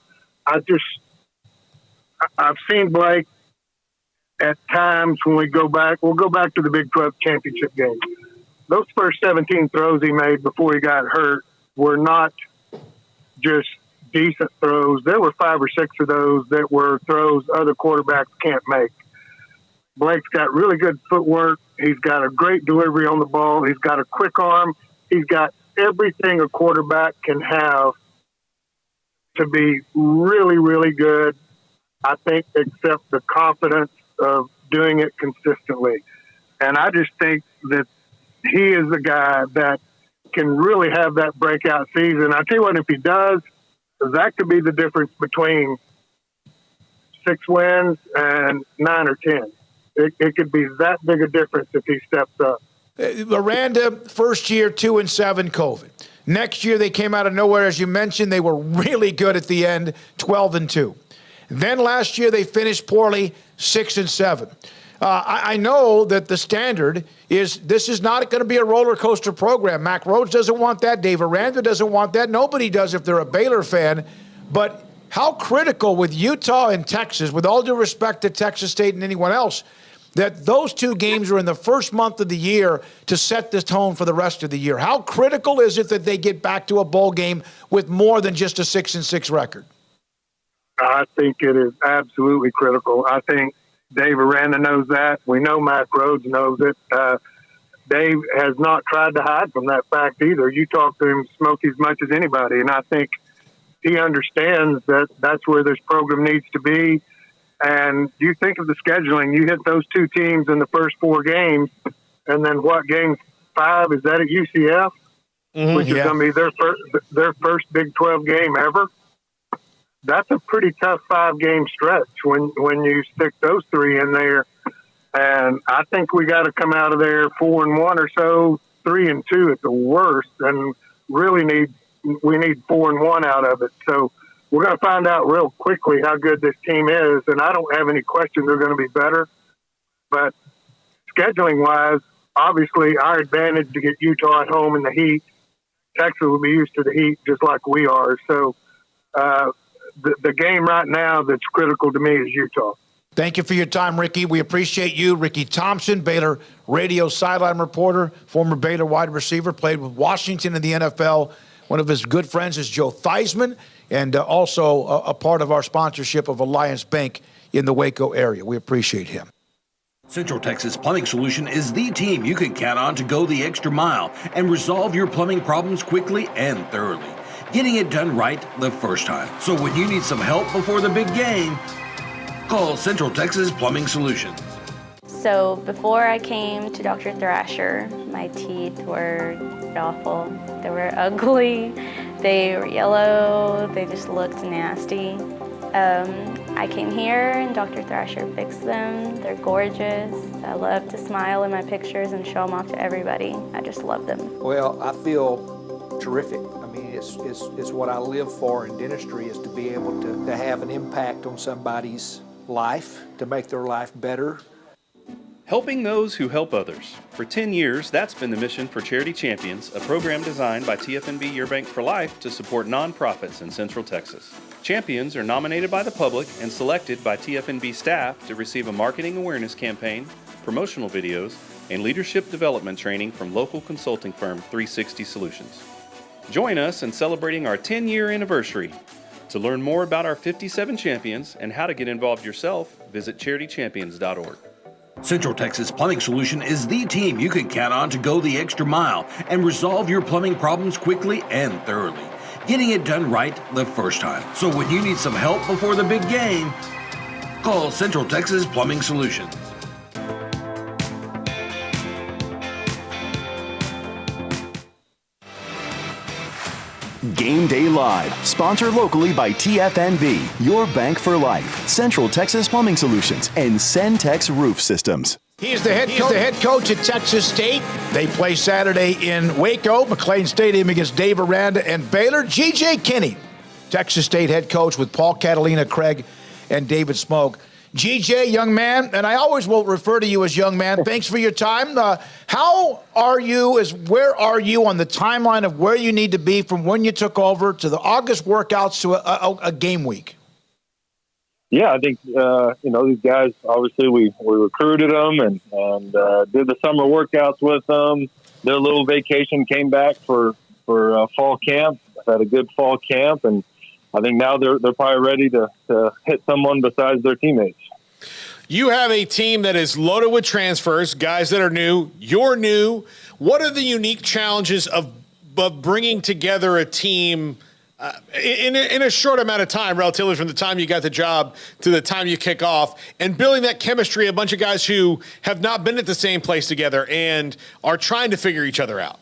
I've seen Blake at times when we'll go back to the Big 12 championship game. Those first 17 throws he made before he got hurt were not just decent throws. There were 5 or 6 of those that were throws other quarterbacks can't make. Blake's got really good footwork. He's got a great delivery on the ball. He's got a quick arm. He's got everything a quarterback can have to be really, really good, I think, except the confidence of doing it consistently. And I just think that he is the guy that can really have that breakout season. I tell you what, if he does, that could be the difference between 6 wins and 9 or 10. It could be that big a difference if he steps up. Aranda, first year, 2-7 COVID. Next year, they came out of nowhere. As you mentioned, they were really good at the end, 12-2. Then last year, they finished poorly, 6-7. I know that the standard is this is not going to be a roller coaster program. Mac Rhodes doesn't want that. Dave Aranda doesn't want that. Nobody does if they're a Baylor fan. But how critical with Utah and Texas, with all due respect to Texas State and anyone else, that those two games are in the first month of the year to set the tone for the rest of the year. How critical is it that they get back to a bowl game with more than just a 6-6 record? I think it is absolutely critical. I think Dave Aranda knows that. We know Mac Rhodes knows it. Dave has not tried to hide from that fact either. You talk to him, Smoak, as much as anybody, and I think he understands that that's where this program needs to be. And you think of the scheduling, you hit those two teams in the first 4 games, and then what, game 5, is that at UCF? Which is going to be their first Big 12 game ever. That's a pretty tough 5-game stretch when you stick those 3 in there. And I think we got to come out of there 4-1 or so, 3-2 at the worst, and really we need 4-1 out of it. So we're going to find out real quickly how good this team is, and I don't have any question they're going to be better. But scheduling-wise, obviously our advantage to get Utah at home in the heat. Texas will be used to the heat just like we are. So the game right now that's critical to me is Utah. Thank you for your time, Ricky. We appreciate you. Ricky Thompson, Baylor radio sideline reporter, former Baylor wide receiver, played with Washington in the NFL. One of his good friends is Joe Theismann, and also a part of our sponsorship of Alliance Bank in the Waco area. We appreciate him. Central Texas Plumbing Solution is the team you can count on to go the extra mile and resolve your plumbing problems quickly and thoroughly, getting it done right the first time. So when you need some help before the big game, call Central Texas Plumbing Solutions. So before I came to Dr. Thrasher, my teeth were awful. They were ugly, they were yellow, they just looked nasty. I came here and Dr. Thrasher fixed them. They're gorgeous. I love to smile in my pictures and show them off to everybody. I just love them. Well, I feel terrific. I mean, it's what I live for in dentistry, is to be able to have an impact on somebody's life, to make their life better. Helping those who help others. For 10 years, that's been the mission for Charity Champions, a program designed by TFNB Your Bank for Life to support nonprofits in Central Texas. Champions are nominated by the public and selected by TFNB staff to receive a marketing awareness campaign, promotional videos, and leadership development training from local consulting firm 360 Solutions. Join us in celebrating our 10-year anniversary. To learn more about our 57 champions and how to get involved yourself, visit charitychampions.org. Central Texas Plumbing Solution is the team you can count on to go the extra mile and resolve your plumbing problems quickly and thoroughly, getting it done right the first time. So when you need some help before the big game, call Central Texas Plumbing Solutions. Game Day Live, sponsored locally by TFNB, Your Bank for Life, Central Texas Plumbing Solutions, and Centex Roof Systems. He is the head coach at Texas State. They play Saturday in Waco, McLean Stadium, against Dave Aranda and Baylor. G.J. Kinney, Texas State head coach with Paul Catalina, Craig, and David Smoak. GJ, young man, and I always will refer to you as young man. Thanks for your time. How are you, where are you on the timeline of where you need to be from when you took over to the August workouts to a game week? Yeah, I think, these guys, obviously we recruited them and did the summer workouts with them, did a little vacation, came back for fall camp, had a good fall camp, and I think now they're probably ready to hit someone besides their teammates. You have a team that is loaded with transfers, guys that are new. You're new. What are the unique challenges of bringing together a team in a short amount of time, relatively from the time you got the job to the time you kick off, and building that chemistry, a bunch of guys who have not been at the same place together and are trying to figure each other out?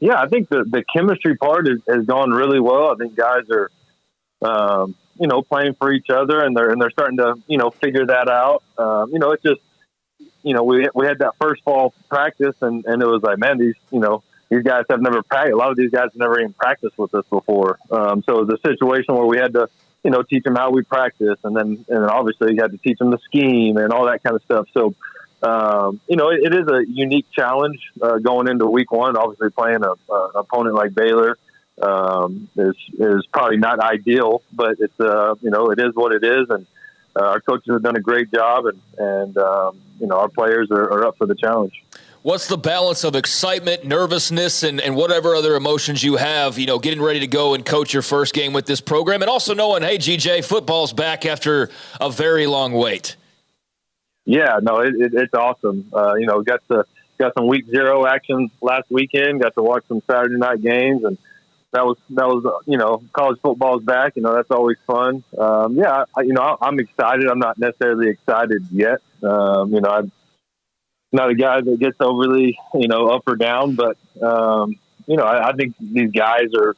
Yeah, I think the chemistry part has gone really well. I think guys are, playing for each other, and they're starting to, figure that out. It's just, we had that first fall practice, and it was like, man, these guys have never practiced. A lot of these guys have never even practiced with us before. So it was a situation where we had to, teach them how we practice, and then obviously you had to teach them the scheme and all that kind of stuff. So, it is a unique challenge going into week one. Obviously, playing an opponent like Baylor is probably not ideal, but it's it is what it is, and our coaches have done a great job, and our players are up for the challenge. What's the balance of excitement, nervousness, and whatever other emotions you have, getting ready to go and coach your first game with this program, and also knowing, hey, GJ, football's back after a very long wait? Yeah, no, it's awesome. Got some week 0 action last weekend, got to watch some Saturday night games, and that was college football's back. That's always fun. I'm excited. I'm not necessarily excited yet. I'm not a guy that gets overly, up or down, but, I think these guys are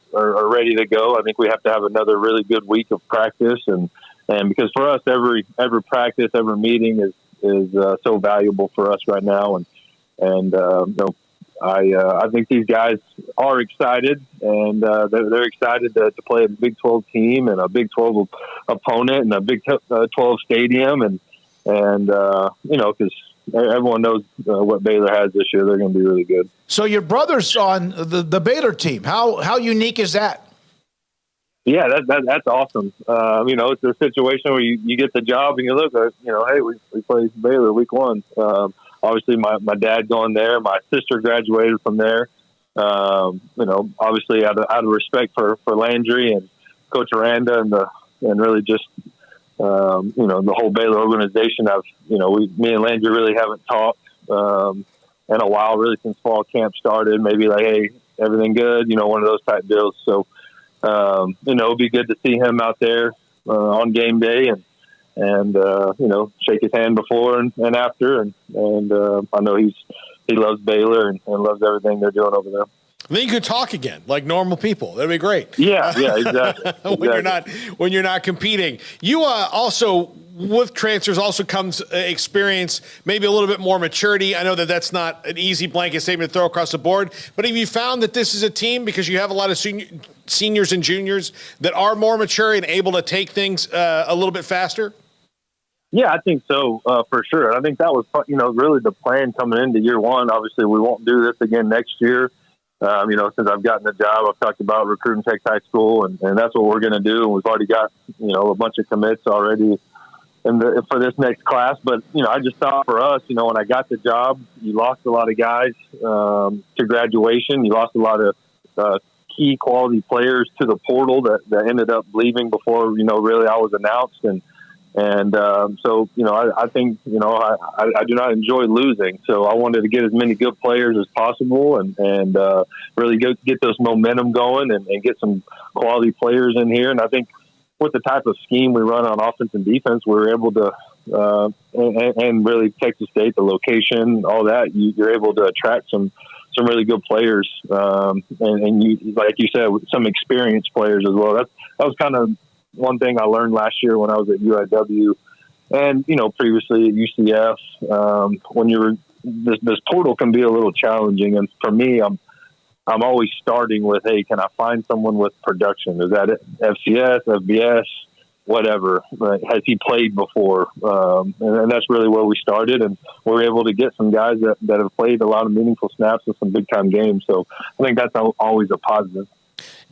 ready to go. I think we have to have another really good week of practice. And because for us, every practice, every meeting is so valuable for us right now. I think these guys are excited, and they're excited to play a Big 12 team and a Big 12 opponent and a Big 12 stadium. Because everyone knows what Baylor has this year. They're going to be really good. So your brother's on the Baylor team. How unique is that? Yeah, that's awesome. It's a situation where you get the job and you look, hey, we played Baylor week 1. Obviously my dad going there, my sister graduated from there. Obviously out of respect for Landry and Coach Aranda and really just, the whole Baylor organization. Me and Landry really haven't talked in a while, really since fall camp started. Maybe like, hey, everything good? One of those type deals. So, it'd be good to see him out there on game day and shake his hand before and after. And I know he loves Baylor and loves everything they're doing over there. Then you could talk again like normal people. That'd be great. Yeah, exactly. when you're not competing. You also, with transfers, also comes experience, maybe a little bit more maturity. I know that's not an easy blanket statement to throw across the board, but have you found that this is a team, because you have a lot of seniors and juniors that are more mature and able to take things a little bit faster? Yeah, I think so, for sure. I think that was, really the plan coming into year one. Obviously, we won't do this again next year. Since I've gotten the job, I've talked about recruiting Texas High School, and that's what we're going to do. And we've already got, a bunch of commits already for this next class. But, I just thought for us, when I got the job, you lost a lot of guys to graduation. You lost a lot of key quality players to the portal that ended up leaving before, really I was announced. So, I think, I do not enjoy losing. So I wanted to get as many good players as possible and really get this momentum going and get some quality players in here. And I think with the type of scheme we run on offense and defense, we were able to, and really Texas State, the location, all that, you're able to attract some really good players. And you, like you said, some experienced players as well. That was kind of one thing I learned last year when I was at UIW and, previously at UCF, when you're this portal can be a little challenging. And for me, I'm always starting with, hey, can I find someone with production? Is that FCS, FBS, whatever? Has he played before? And that's really where we started. And we're able to get some guys that have played a lot of meaningful snaps in some big time games. So I think that's always a positive.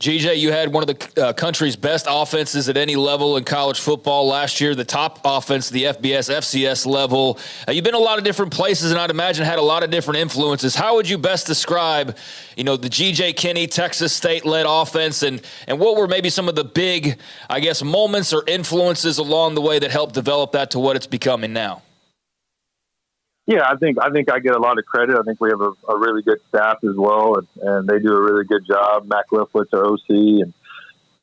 GJ, you had one of the country's best offenses at any level in college football last year, the top offense, the FBS, FCS level. You've been a lot of different places, and I'd imagine had a lot of different influences. How would you best describe, the GJ Kinney, Texas State-led offense, and what were maybe some of the big, moments or influences along the way that helped develop that to what it's becoming now? Yeah, I think I get a lot of credit. I think we have a really good staff as well, and they do a really good job. Mac Liflitz, our OC, and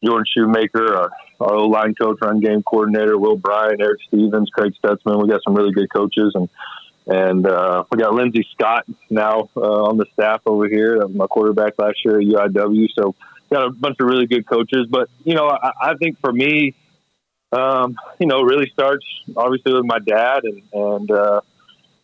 Jordan Shoemaker, our O-line coach, run game coordinator, Will Bryan, Eric Stevens, Craig Stutzman. We got some really good coaches, and we got Lindsey Scott now on the staff over here. That was my quarterback last year at UIW. So got a bunch of really good coaches. But I think for me, it really starts obviously with my dad and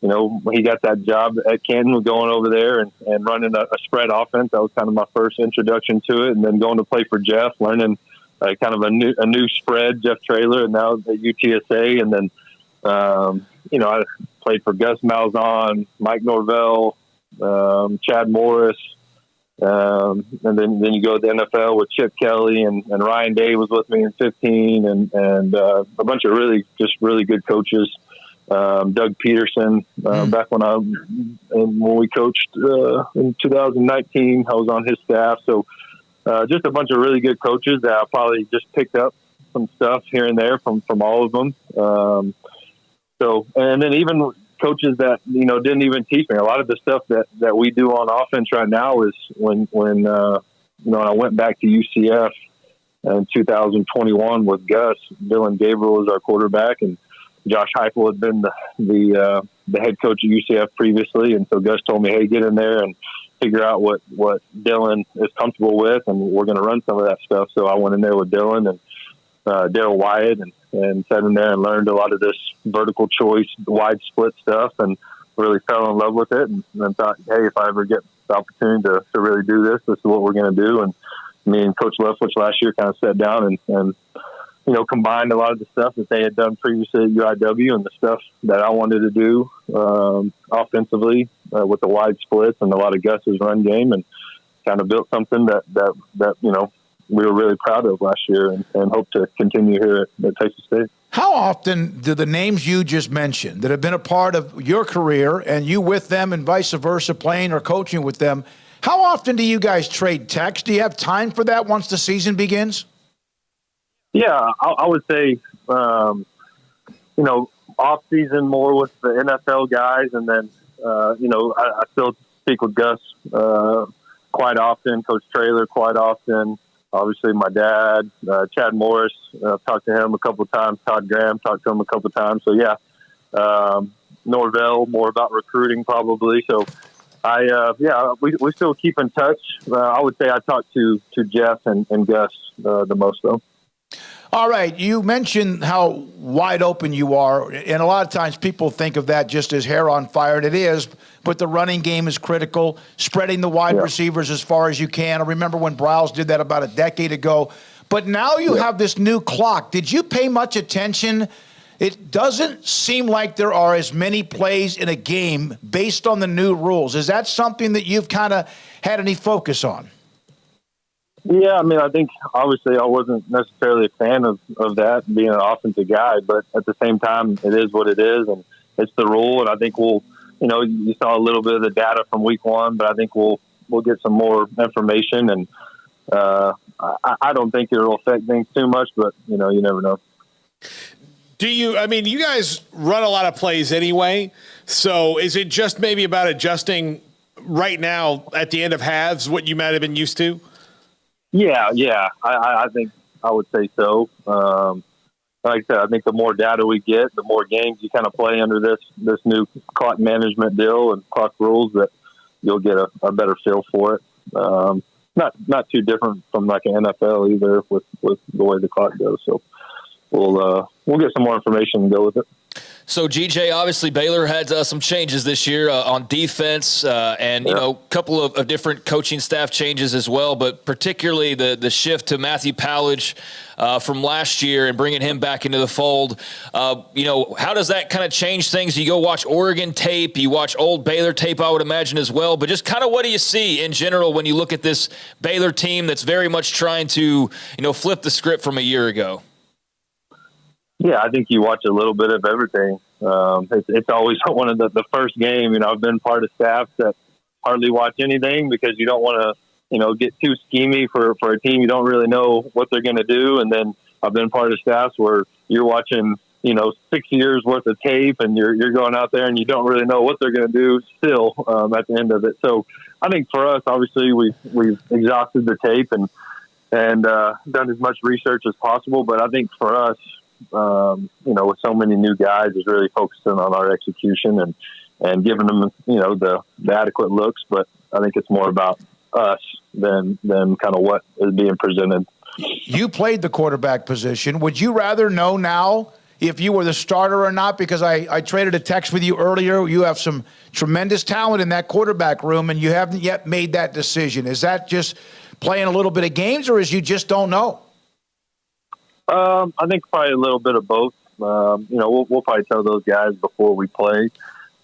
he got that job at Canton, was going over there and running a spread offense. That was kind of my first introduction to it. And then going to play for Jeff, learning kind of a new spread, Jeff Traylor, and now at UTSA. And then, I played for Gus Malzahn, Mike Norvell, Chad Morris. And then you go to the NFL with Chip Kelly and Ryan Day was with me in 15 and a bunch of really good coaches. Doug Peterson, back when we coached in 2019, I was on his staff. So just a bunch of really good coaches that I probably just picked up some stuff here and there from all of them. And then even coaches that, didn't even teach me. A lot of the stuff that we do on offense right now is when I went back to UCF in 2021 with Gus. Dylan Gabriel was our quarterback, and Josh Heupel had been the head coach at UCF previously. And so Gus told me, hey, get in there and figure out what Dylan is comfortable with, and we're going to run some of that stuff. So I went in there with Dylan and Daryl Wyatt and sat in there and learned a lot of this vertical choice, wide split stuff, and really fell in love with it. And then thought, hey, if I ever get the opportunity to really do this is what we're going to do. And me and Coach Leftwich last year kind of sat down and combined a lot of the stuff that they had done previously at UIW and the stuff that I wanted to do offensively with the wide splits and a lot of Gus's run game, and kind of built something that we were really proud of last year and hope to continue here at Texas State. How often do the names you just mentioned that have been a part of your career and you with them and vice versa, playing or coaching with them, how often do you guys trade texts? Do you have time for that once the season begins? Yeah, I would say, off season more with the NFL guys. And then, I still speak with Gus quite often, Coach Traylor quite often. Obviously my dad, Chad Morris, talked to him a couple of times. Todd Graham, talked to him a couple of times. So yeah, Norvell, more about recruiting probably. So we still keep in touch. I would say I talk to Jeff and Gus the most though. All right. You mentioned how wide open you are, and a lot of times people think of that just as hair on fire, and it is, but the running game is critical, spreading the wide receivers as far as you can. I remember when Briles did that about a decade ago, but now you have this new clock. Did you pay much attention? It doesn't seem like there are as many plays in a game based on the new rules. Is that something that you've kind of had any focus on? Yeah, I mean, I think obviously I wasn't necessarily a fan of that, being an offensive guy, but at the same time, it is what it is, and it's the rule. And I think you saw a little bit of the data from week one, but I think we'll get some more information. And I don't think it'll affect things too much, but you never know. You guys run a lot of plays anyway, so is it just maybe about adjusting right now at the end of halves what you might have been used to? Yeah. I think I would say so. Like I said, I think the more data we get, the more games you kind of play under this new clock management deal and clock rules, that you'll get a better feel for it. Not too different from like an NFL either with the way the clock goes. So we'll get some more information and go with it. So, GJ, obviously Baylor had some changes this year on defense and, a couple of different coaching staff changes as well, but particularly the shift to Matthew Powledge from last year and bringing him back into the fold. How does that kind of change things? You go watch Oregon tape, you watch old Baylor tape, I would imagine as well, but just kind of what do you see in general when you look at this Baylor team that's very much trying to, flip the script from a year ago? Yeah, I think you watch a little bit of everything. It's always one of the first game. I've been part of staff that hardly watch anything because you don't want to, get too schemy for a team. You don't really know what they're going to do. And then I've been part of staffs where you're watching, 6 years worth of tape and you're going out there and you don't really know what they're going to do still at the end of it. So I think for us, obviously we've exhausted the tape and done as much research as possible. But I think for us, with so many new guys, is really focusing on our execution and giving them, the adequate looks. But I think it's more about us than kind of what is being presented. You played the quarterback position. Would you rather know now if you were the starter or not, because I traded a text with you earlier. You have some tremendous talent in that quarterback room, and you haven't yet made that decision. Is that just playing a little bit of games, or is you just don't know? I think probably a little bit of both. We'll probably tell those guys before we play.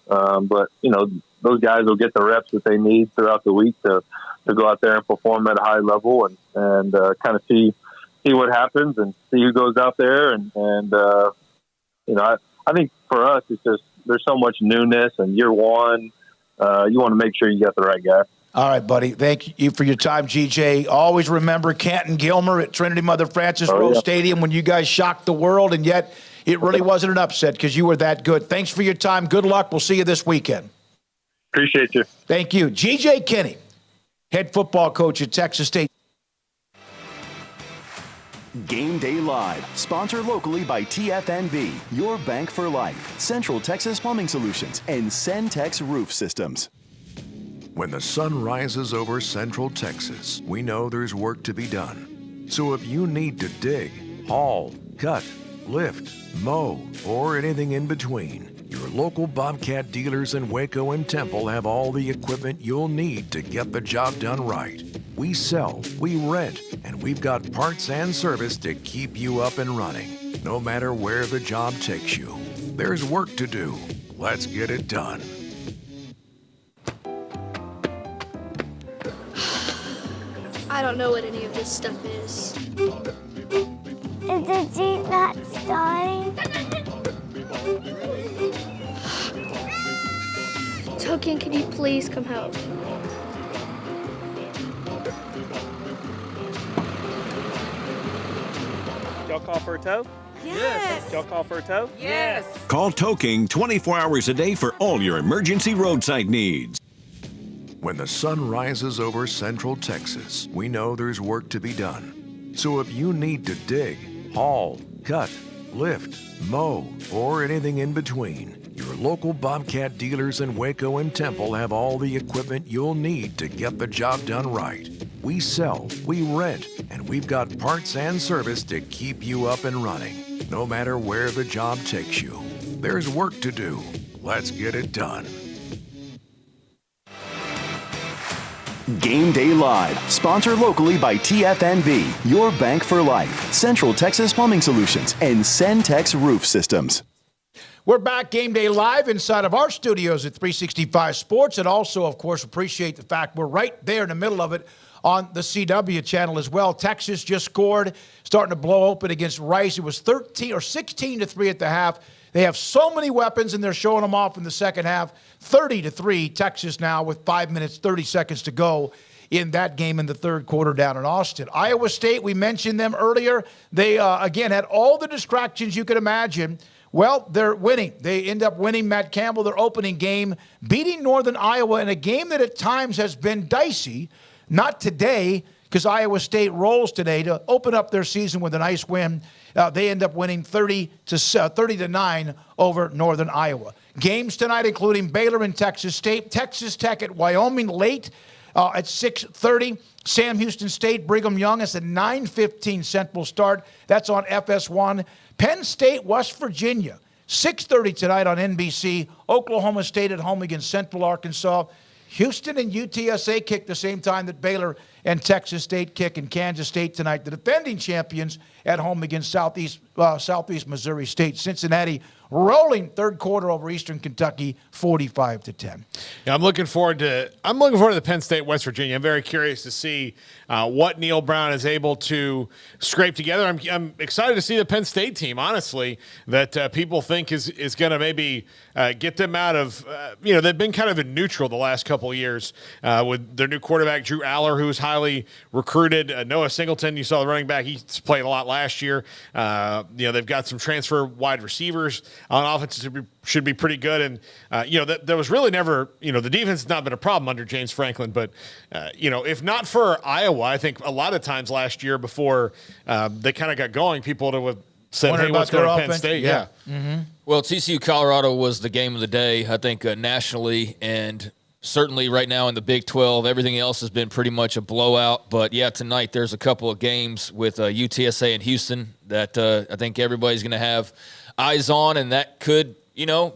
But those guys will get the reps that they need throughout the week to go out there and perform at a high level and kind of see what happens and see who goes out there. I think for us, it's just there's so much newness, and year one, you want to make sure you got the right guy. All right, buddy. Thank you for your time, GJ. Always remember Canton Gilmer at Trinity Mother Frances Rose Stadium when you guys shocked the world, and yet it really wasn't an upset because you were that good. Thanks for your time. Good luck. We'll see you this weekend. Appreciate you. Thank you. GJ Kinney, head football coach at Texas State. Game Day Live, sponsored locally by TFNB, your bank for life, Central Texas Plumbing Solutions, and Centex Roof Systems. When the sun rises over Central Texas, we know there's work to be done. So if you need to dig, haul, cut, lift, mow, or anything in between, your local Bobcat dealers in Waco and Temple have all the equipment you'll need to get the job done right. We sell, we rent, and we've got parts and service to keep you up and running, no matter where the job takes you. There's work to do. Let's get it done. I don't know what any of this stuff is. Is the Jeep not starting? Token, can you please come help? Y'all call for a tow? Yes. Y'all call for a tow? Yes. Call Tow King 24 hours a day for all your emergency roadside needs. When the sun rises over Central Texas, we know there's work to be done. So if you need to dig, haul, cut, lift, mow, or anything in between, your local Bobcat dealers in Waco and Temple have all the equipment you'll need to get the job done right. We sell, we rent, and we've got parts and service to keep you up and running, no matter where the job takes you. There's work to do. Let's get it done. Game Day Live, sponsored locally by TFNB, your bank for life, Central Texas Plumbing Solutions, and Centex Roof Systems. We're back, Game Day Live, inside of our studios at 365 Sports, and also, of course, appreciate the fact we're right there in the middle of it on the CW channel as well. Texas just scored, starting to blow open against Rice. It was 16-3 at the half. They have so many weapons, and they're showing them off in the second half. 30-3, Texas now with 5 minutes, 30 seconds to go in that game in the third quarter down in Austin. Iowa State, we mentioned them earlier. They, again, had all the distractions you could imagine. Well, they're winning. They end up winning, Matt Campbell, their opening game, beating Northern Iowa in a game that at times has been dicey. Not today, because Iowa State rolls today to open up their season with a nice win. They end up winning 30-9 over Northern Iowa. Games tonight, including Baylor and Texas State. Texas Tech at Wyoming late at 6:30. Sam Houston State, Brigham Young. It's a 9:15 Central start. That's on FS1. Penn State, West Virginia. 6:30 tonight on NBC. Oklahoma State at home against Central Arkansas. Houston and UTSA kick the same time that Baylor and Texas State kick, and Kansas State tonight, the defending champions, at home against Southeast Missouri State. Cincinnati rolling third quarter over Eastern Kentucky, 45-10. Yeah, I'm looking forward to the Penn State West Virginia. I'm very curious to see what Neil Brown is able to scrape together. I'm excited to see the Penn State team, honestly, that people think is going to maybe get them out of. They've been kind of in neutral the last couple of years with their new quarterback Drew Aller, who was highly recruited. Noah Singleton, you saw the running back. He's played a lot last year. They've got some transfer wide receivers on offense should be pretty good. And, there was really never, the defense has not been a problem under James Franklin. But, if not for Iowa, I think a lot of times last year before they kind of got going, people would have said, hey, let's go to Penn State. Yeah. Mm-hmm. Well, TCU Colorado was the game of the day, I think, nationally. And certainly right now in the Big 12, everything else has been pretty much a blowout. But, yeah, tonight there's a couple of games with UTSA and Houston that I think everybody's going to have eyes on, and that could,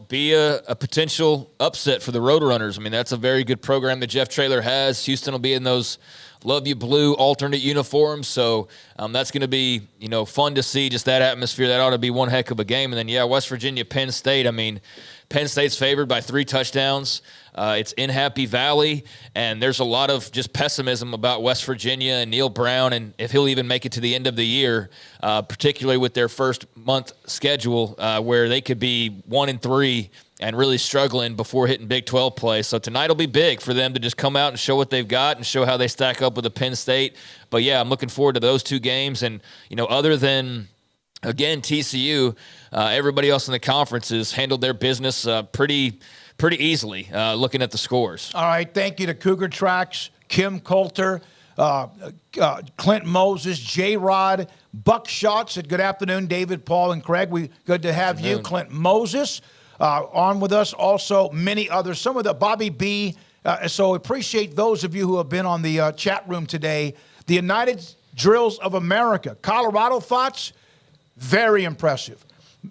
be a potential upset for the Roadrunners. I mean, that's a very good program that Jeff Traylor has. Houston will be in those Love You Blue alternate uniforms, so that's going to be, fun to see, just that atmosphere. That ought to be one heck of a game. And then, West Virginia, Penn State. I mean, Penn State's favored by 3 touchdowns. It's in Happy Valley, and there's a lot of just pessimism about West Virginia and Neil Brown, and if he'll even make it to the end of the year, particularly with their first month schedule, where they could be 1-3 and really struggling before hitting Big 12 play. So tonight will be big for them to just come out and show what they've got and show how they stack up with the Penn State. But, I'm looking forward to those 2 games. And, other than, again, TCU, everybody else in the conference has handled their business pretty easily, looking at the scores. All right, thank you to Cougar Tracks, Kim Coulter, Clint Moses, J-Rod, Buckshot said good afternoon, David, Paul, and Craig. Good to have you, Clint Moses. On with us, also many others, some of the Bobby B. So appreciate those of you who have been on the chat room today. The United Drills of America, Colorado thoughts, very impressive.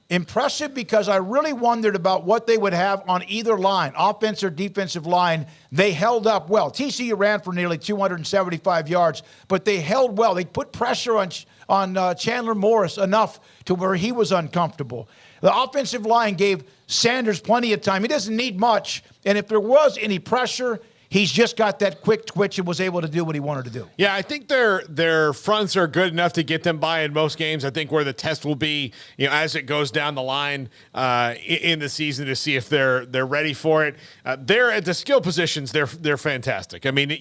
Impressive because I really wondered about what they would have on either line, offense or defensive line. They held up well. TCU ran for nearly 275 yards, but they held well. They put pressure on Chandler Morris enough to where he was uncomfortable. The offensive line gave Sanders plenty of time. He doesn't need much, and if there was any pressure, he's just got that quick twitch and was able to do what he wanted to do. Yeah, I think their fronts are good enough to get them by in most games. I think where the test will be, as it goes down the line in the season to see if they're ready for it. They're at the skill positions. They're fantastic. I mean,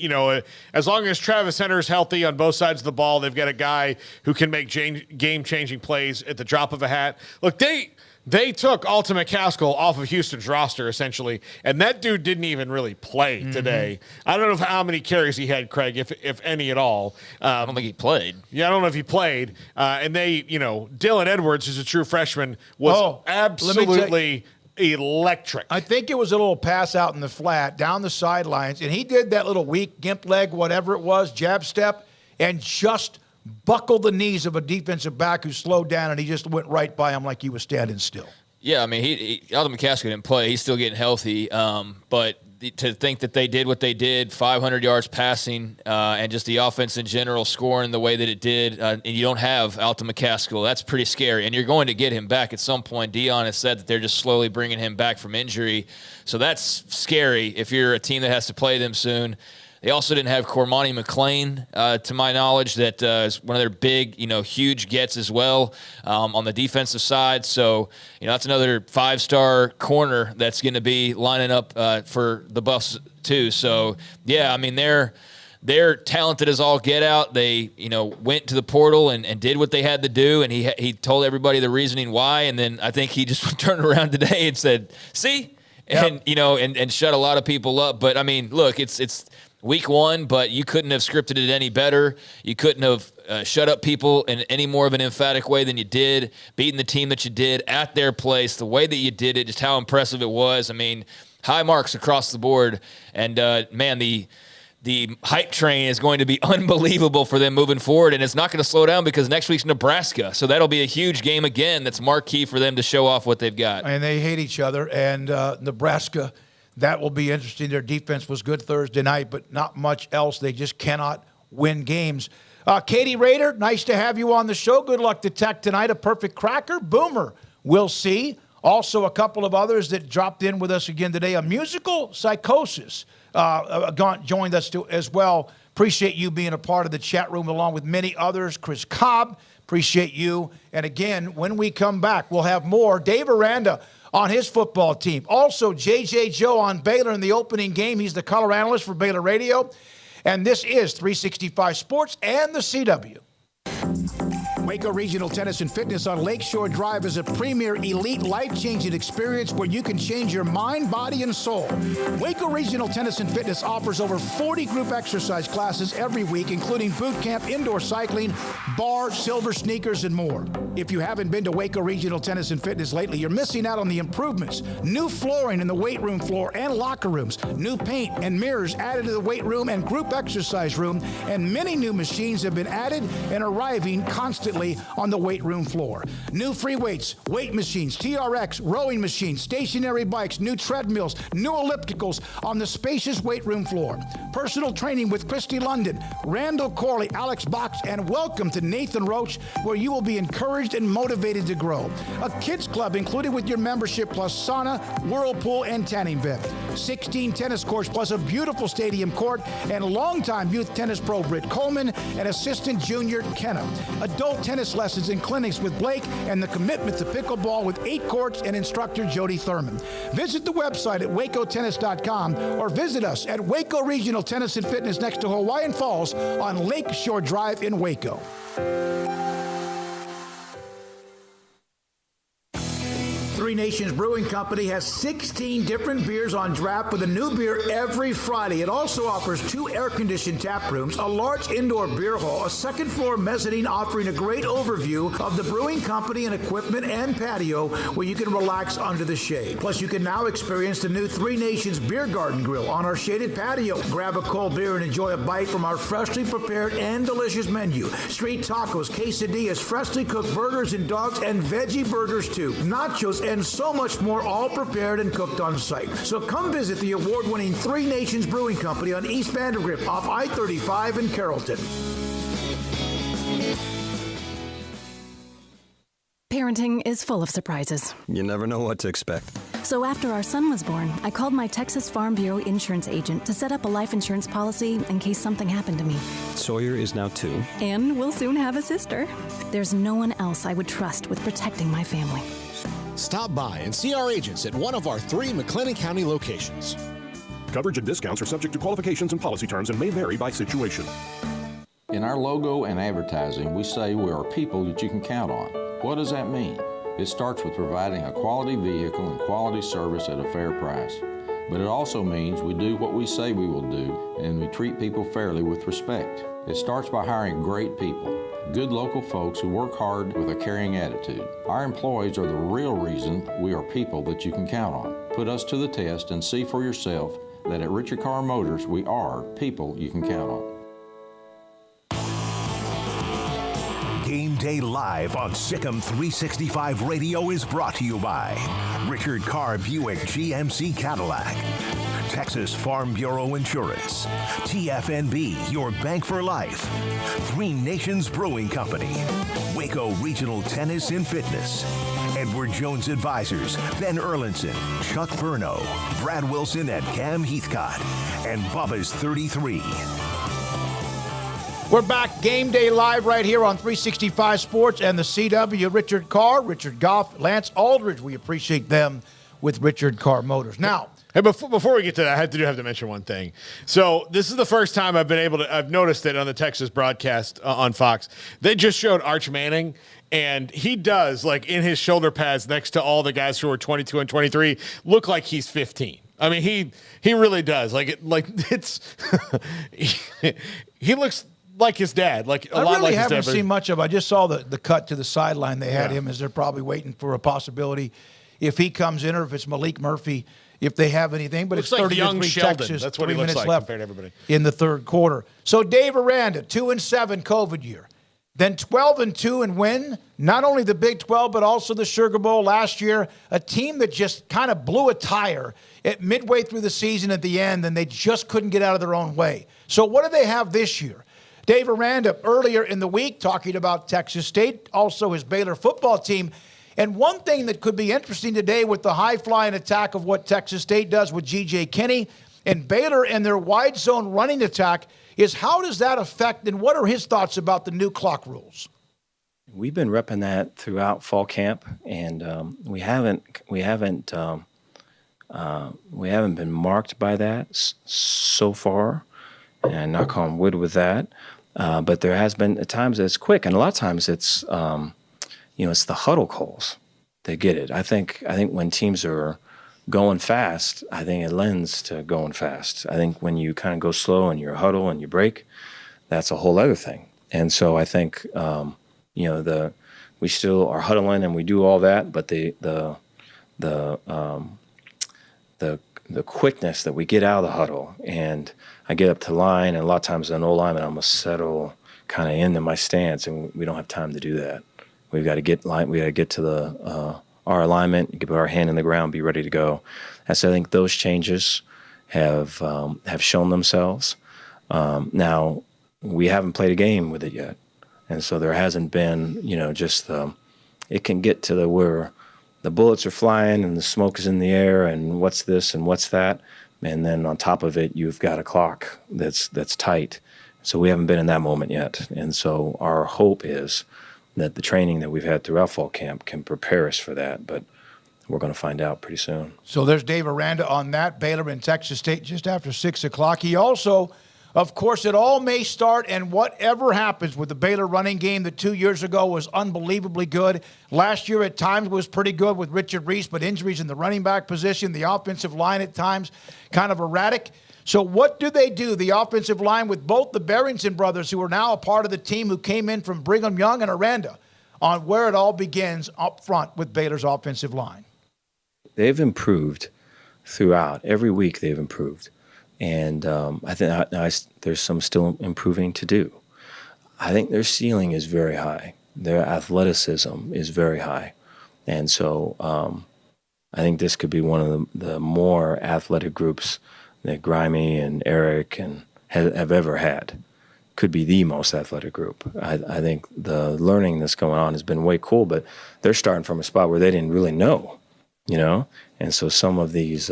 as long as Travis Hunter's healthy on both sides of the ball, they've got a guy who can make game-changing plays at the drop of a hat. Look, They took Alton McCaskill off of Houston's roster, essentially, and that dude didn't even really play today. I don't know how many carries he had, Craig, if any at all. I don't think he played. Yeah, I don't know if he played. And they, Dylan Edwards, who's a true freshman, was absolutely electric. I think it was a little pass out in the flat, down the sidelines, and he did that little weak gimp leg, whatever it was, jab step, and just buckled the knees of a defensive back who slowed down, and he just went right by him like he was standing still. Yeah, I mean, Alton McCaskill didn't play. He's still getting healthy. But to think that they did what they did, 500 yards passing, and just the offense in general scoring the way that it did, and you don't have Alton McCaskill, that's pretty scary. And you're going to get him back at some point. Dion has said that they're just slowly bringing him back from injury. So that's scary if you're a team that has to play them soon. They also didn't have Cormani McClain, to my knowledge, that is one of their big, huge gets as well on the defensive side. So, that's another 5-star corner that's going to be lining up for the Buffs too. So, yeah, I mean, they're talented as all get out. They, went to the portal and did what they had to do, and he told everybody the reasoning why, and then I think he just turned around today and said, see? And, and shut a lot of people up. But, I mean, look, it's week 1, but you couldn't have scripted it any better. You couldn't have shut up people in any more of an emphatic way than you did, beating the team that you did at their place, the way that you did it, just how impressive it was. I mean, high marks across the board. And, man, the hype train is going to be unbelievable for them moving forward, and it's not going to slow down because next week's Nebraska. So that'll be a huge game again that's marquee for them to show off what they've got. And they hate each other, and Nebraska – that will be interesting. Their defense was good Thursday night, but not much else. They just cannot win games. Katie Rader, nice to have you on the show. Good luck to Tech tonight. A perfect cracker. Boomer, we'll see. Also, a couple of others that dropped in with us again today. A musical psychosis joined us as well. Appreciate you being a part of the chat room along with many others. Chris Cobb, appreciate you. And again, when we come back, we'll have more. Dave Aranda on his football team. Also, J.J. Joe on Baylor in the opening game. He's the color analyst for Baylor Radio. And this is 365 Sports and the CW. Waco Regional Tennis and Fitness on Lakeshore Drive is a premier elite life-changing experience where you can change your mind, body, and soul. Waco Regional Tennis and Fitness offers over 40 group exercise classes every week, including boot camp, indoor cycling, bar, silver sneakers, and more. If you haven't been to Waco Regional Tennis and Fitness lately, you're missing out on the improvements. New flooring in the weight room floor and locker rooms, new paint and mirrors added to the weight room and group exercise room, and many new machines have been added and arriving constantly on the weight room floor. New free weights, weight machines, TRX, rowing machines, stationary bikes, new treadmills, new ellipticals on the spacious weight room floor. Personal training with Christy London, Randall Corley, Alex Box, and welcome to Nathan Roach, where you will be encouraged and motivated to grow. A kids club included with your membership, plus sauna, whirlpool, and tanning bed. 16 tennis courts plus a beautiful stadium court, and longtime youth tennis pro Britt Coleman and assistant junior Kenna. Adult tennis lessons and clinics with Blake, and the commitment to pickleball with 8 courts and instructor Jody Thurman. Visit the website at wacotennis.com or visit us at Waco Regional Tennis and Fitness next to Hawaiian Falls on Lakeshore Drive in Waco. Three Nations Brewing Company has 16 different beers on draft with a new beer every Friday. It also offers 2 air-conditioned tap rooms, a large indoor beer hall, a second-floor mezzanine offering a great overview of the brewing company and equipment and patio where you can relax under the shade. Plus, you can now experience the new Three Nations Beer Garden Grill on our shaded patio. Grab a cold beer and enjoy a bite from our freshly prepared and delicious menu. Street tacos, quesadillas, freshly cooked burgers and dogs, and veggie burgers too. Nachos and so much more, all prepared and cooked on site. So come visit the award-winning Three Nations Brewing Company on East Vandergrift off I-35 in Carrollton. Parenting is full of surprises. You never know what to expect. So after our son was born, I called my Texas Farm Bureau insurance agent to set up a life insurance policy in case something happened to me. Sawyer is now 2. And we'll soon have a sister. There's no one else I would trust with protecting my family. Stop by and see our agents at one of our 3 McLennan County locations. Coverage and discounts are subject to qualifications and policy terms and may vary by situation. In our logo and advertising, we say we are people that you can count on. What does that mean? It starts with providing a quality vehicle and quality service at a fair price. But it also means we do what we say we will do, and we treat people fairly with respect. It starts by hiring great people, good local folks who work hard with a caring attitude. Our employees are the real reason we are people that you can count on. Put us to the test and see for yourself that at Richard Carr Motors, we are people you can count on. Game Day Live on Sikkim 365 Radio is brought to you by Richard Carr Buick GMC Cadillac, Texas Farm Bureau Insurance, TFNB, your bank for life, Three Nations Brewing Company, Waco Regional Tennis and Fitness, Edward Jones Advisors, Ben Erlinson, Chuck Verno, Brad Wilson and Cam Heathcott, and Bubba's 33. We're back, Game Day Live right here on 365 Sports and the CW. Richard Carr, Richard Goff, Lance Aldridge. We appreciate them with Richard Carr Motors. Now, hey, before we get to that, I have to mention one thing. So this is the first time I've noticed it on the Texas broadcast on Fox. They just showed Arch Manning, and he does, like in his shoulder pads next to all the guys who are 22 and 23, look like he's 15. I mean, he really does. He looks like his dad, like a lot like his dad. I really haven't seen much of. I just saw the cut to the sideline. They had him as they're probably waiting for a possibility if he comes in or if it's Malik Murphy, if they have anything. But looks it's 30 like young to 3 Sheldon. Texas. That's what 3 he looks minutes like left compared to everybody in the third quarter. So Dave Aranda, 2-7 COVID year, then 12-2 and win not only the Big 12 but also the Sugar Bowl last year. A team that just kind of blew a tire at midway through the season at the end, and they just couldn't get out of their own way. So what do they have this year? Dave Aranda earlier in the week talking about Texas State, also his Baylor football team. And one thing that could be interesting today with the high-flying attack of what Texas State does with G.J. Kinney and Baylor and their wide zone running attack is how does that affect, and what are his thoughts about the new clock rules? We've been repping that throughout fall camp, and we haven't been marked by that so far. and knock on wood with that. But there has been at times it's quick, and a lot of times it's it's the huddle calls that get it. I think when teams are going fast, I think it lends to going fast. I think when you kind of go slow and you huddle and you break, that's a whole other thing. And so I think we still are huddling and we do all that, but the quickness that we get out of the huddle, and I get up to line, and a lot of times an O-lineman, I'm gonna settle kind of into my stance, and we don't have time to do that. We've got to get to our alignment, put our hand in the ground, be ready to go. And so I think those changes have shown themselves. Now we haven't played a game with it yet, and so there hasn't been it can get to where the bullets are flying and the smoke is in the air and what's this and what's that, and then on top of it you've got a clock that's tight. So we haven't been in that moment yet, and so our hope is that the training that we've had throughout fall camp can prepare us for that, but we're going to find out pretty soon. So there's Dave Aranda on that. Baylor and Texas State just after 6 o'clock. He also, of course, it all may start, and whatever happens with the Baylor running game that 2 years ago was unbelievably good. Last year at times was pretty good with Richard Reese, but injuries in the running back position, the offensive line at times kind of erratic. So what do they do, the offensive line, with both the Barrington brothers, who are now a part of the team who came in from Brigham Young, and Aranda, on where it all begins up front with Baylor's offensive line? They've improved throughout. Every week they've improved. And I think there's some still improving to do. I think their ceiling is very high. Their athleticism is very high. And so I think this could be one of the more athletic groups that Grimey and Eric and have ever had. Could be the most athletic group. I think the learning that's going on has been way cool, but they're starting from a spot where they didn't really know, And so some of these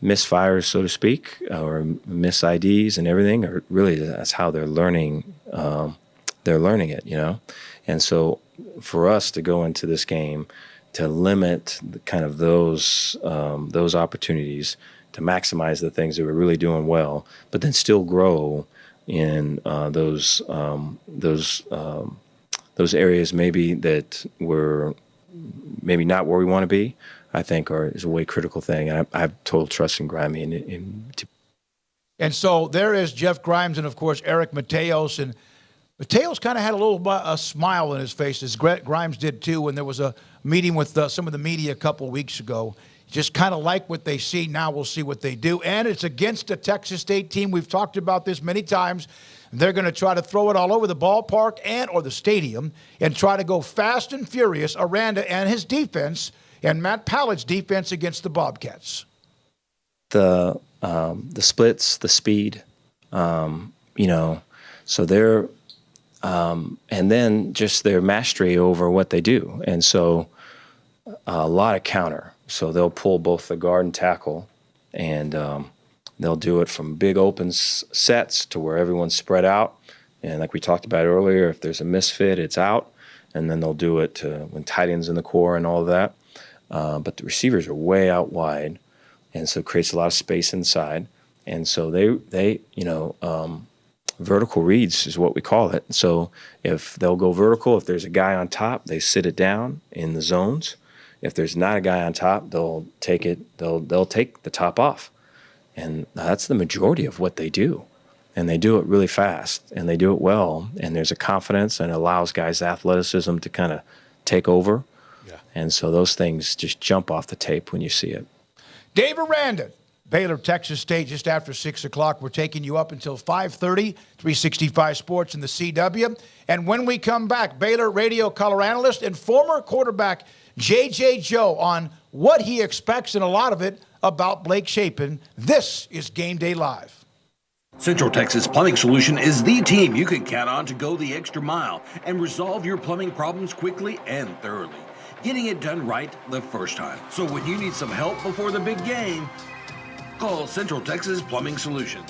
misfires, so to speak, or miss IDs and everything, are really, that's how they're learning. They're learning it, And so for us to go into this game to limit kind of those opportunities, to maximize the things that we're really doing well, but then still grow in those areas maybe that were maybe not where we want to be, I think is a way critical thing. And I have total trust in Grimey. And so there is Jeff Grimes and, of course, Eric Mateos. And Mateos kind of had a smile on his face, as Grimes did too, when there was a meeting with some of the media a couple of weeks ago. Just kind of like what they see. Now we'll see what they do. And it's against a Texas State team. We've talked about this many times. They're going to try to throw it all over the ballpark or the stadium and try to go fast and furious. Aranda and his defense and Matt Pallett's defense against the Bobcats. The splits, the speed, so they're and then just their mastery over what they do. And so a lot of counter. So they'll pull both the guard and tackle, and they'll do it from big open sets to where everyone's spread out. And like we talked about earlier, if there's a misfit, it's out. And then they'll do it when tight ends in the core and all of that. But the receivers are way out wide, and so it creates a lot of space inside. And so they vertical reads is what we call it. So if they'll go vertical, if there's a guy on top, they sit it down in the zones. If there's not a guy on top, they'll take the top off. And that's the majority of what they do. And they do it really fast, and they do it well. And there's a confidence, and it allows guys athleticism to kind of take over. Yeah. And so those things just jump off the tape when you see it. Dave Aranda, Baylor, Texas State, just after 6 o'clock. We're taking you up until 5:30, 365 Sports in the CW. And when we come back, Baylor radio color analyst and former quarterback J.J. Joe on what he expects, and a lot of it, about Blake Shapen. This is Game Day Live. Central Texas Plumbing Solution is the team you can count on to go the extra mile and resolve your plumbing problems quickly and thoroughly, getting it done right the first time. So when you need some help before the big game, call Central Texas Plumbing Solutions.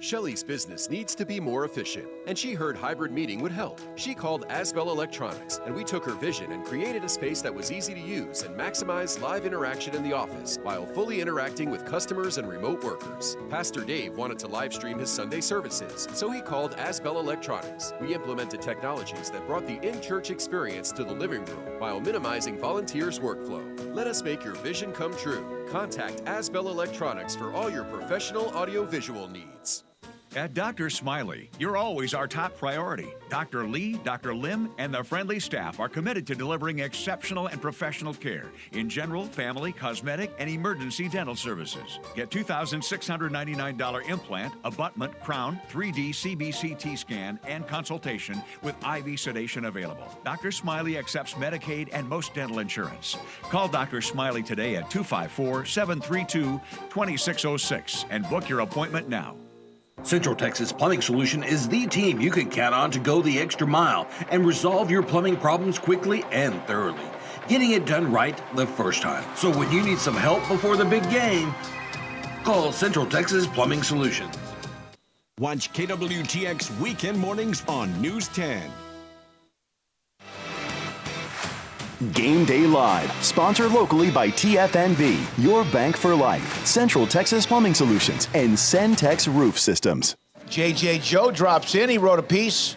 Shelley's business needs to be more efficient, and she heard hybrid meeting would help. She called Asbel Electronics, and we took her vision and created a space that was easy to use and maximize live interaction in the office while fully interacting with customers and remote workers. Pastor Dave wanted to live stream his Sunday services, so he called Asbel Electronics. We implemented technologies that brought the in-church experience to the living room while minimizing volunteers' workflow. Let us make your vision come true. Contact Asbel Electronics for all your professional audio-visual needs. At Dr. Smiley, you're always our top priority. Dr. Lee, Dr. Lim, and the friendly staff are committed to delivering exceptional and professional care in general, family, cosmetic, and emergency dental services. Get $2,699 implant, abutment, crown, 3D CBCT scan, and consultation with IV sedation available. Dr. Smiley accepts Medicaid and most dental insurance. Call Dr. Smiley today at 254-732-2606 and book your appointment now. Central Texas Plumbing Solution is the team you can count on to go the extra mile and resolve your plumbing problems quickly and thoroughly, getting it done right the first time. So when you need some help before the big game, call Central Texas Plumbing Solutions. Watch KWTX Weekend Mornings on News 10. Game Day Live, sponsored locally by TFNB, your bank for life, Central Texas Plumbing Solutions, and Centex Roof Systems. JJ Joe drops in. He wrote a piece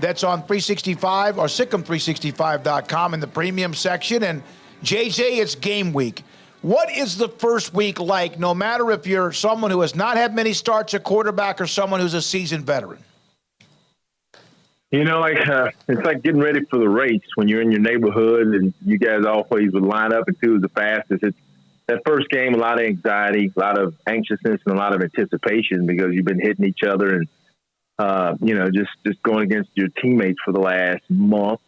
that's on 365 or Sikkim365.com in the premium section. And JJ, it's game week. What is the first week like, no matter if you're someone who has not had many starts at quarterback or someone who's a seasoned veteran? You know, it's like getting ready for the race when you're in your neighborhood and you guys always would line up and who's the fastest. It's that first game, a lot of anxiety, a lot of anxiousness, and a lot of anticipation because you've been hitting each other and, just going against your teammates for the last month.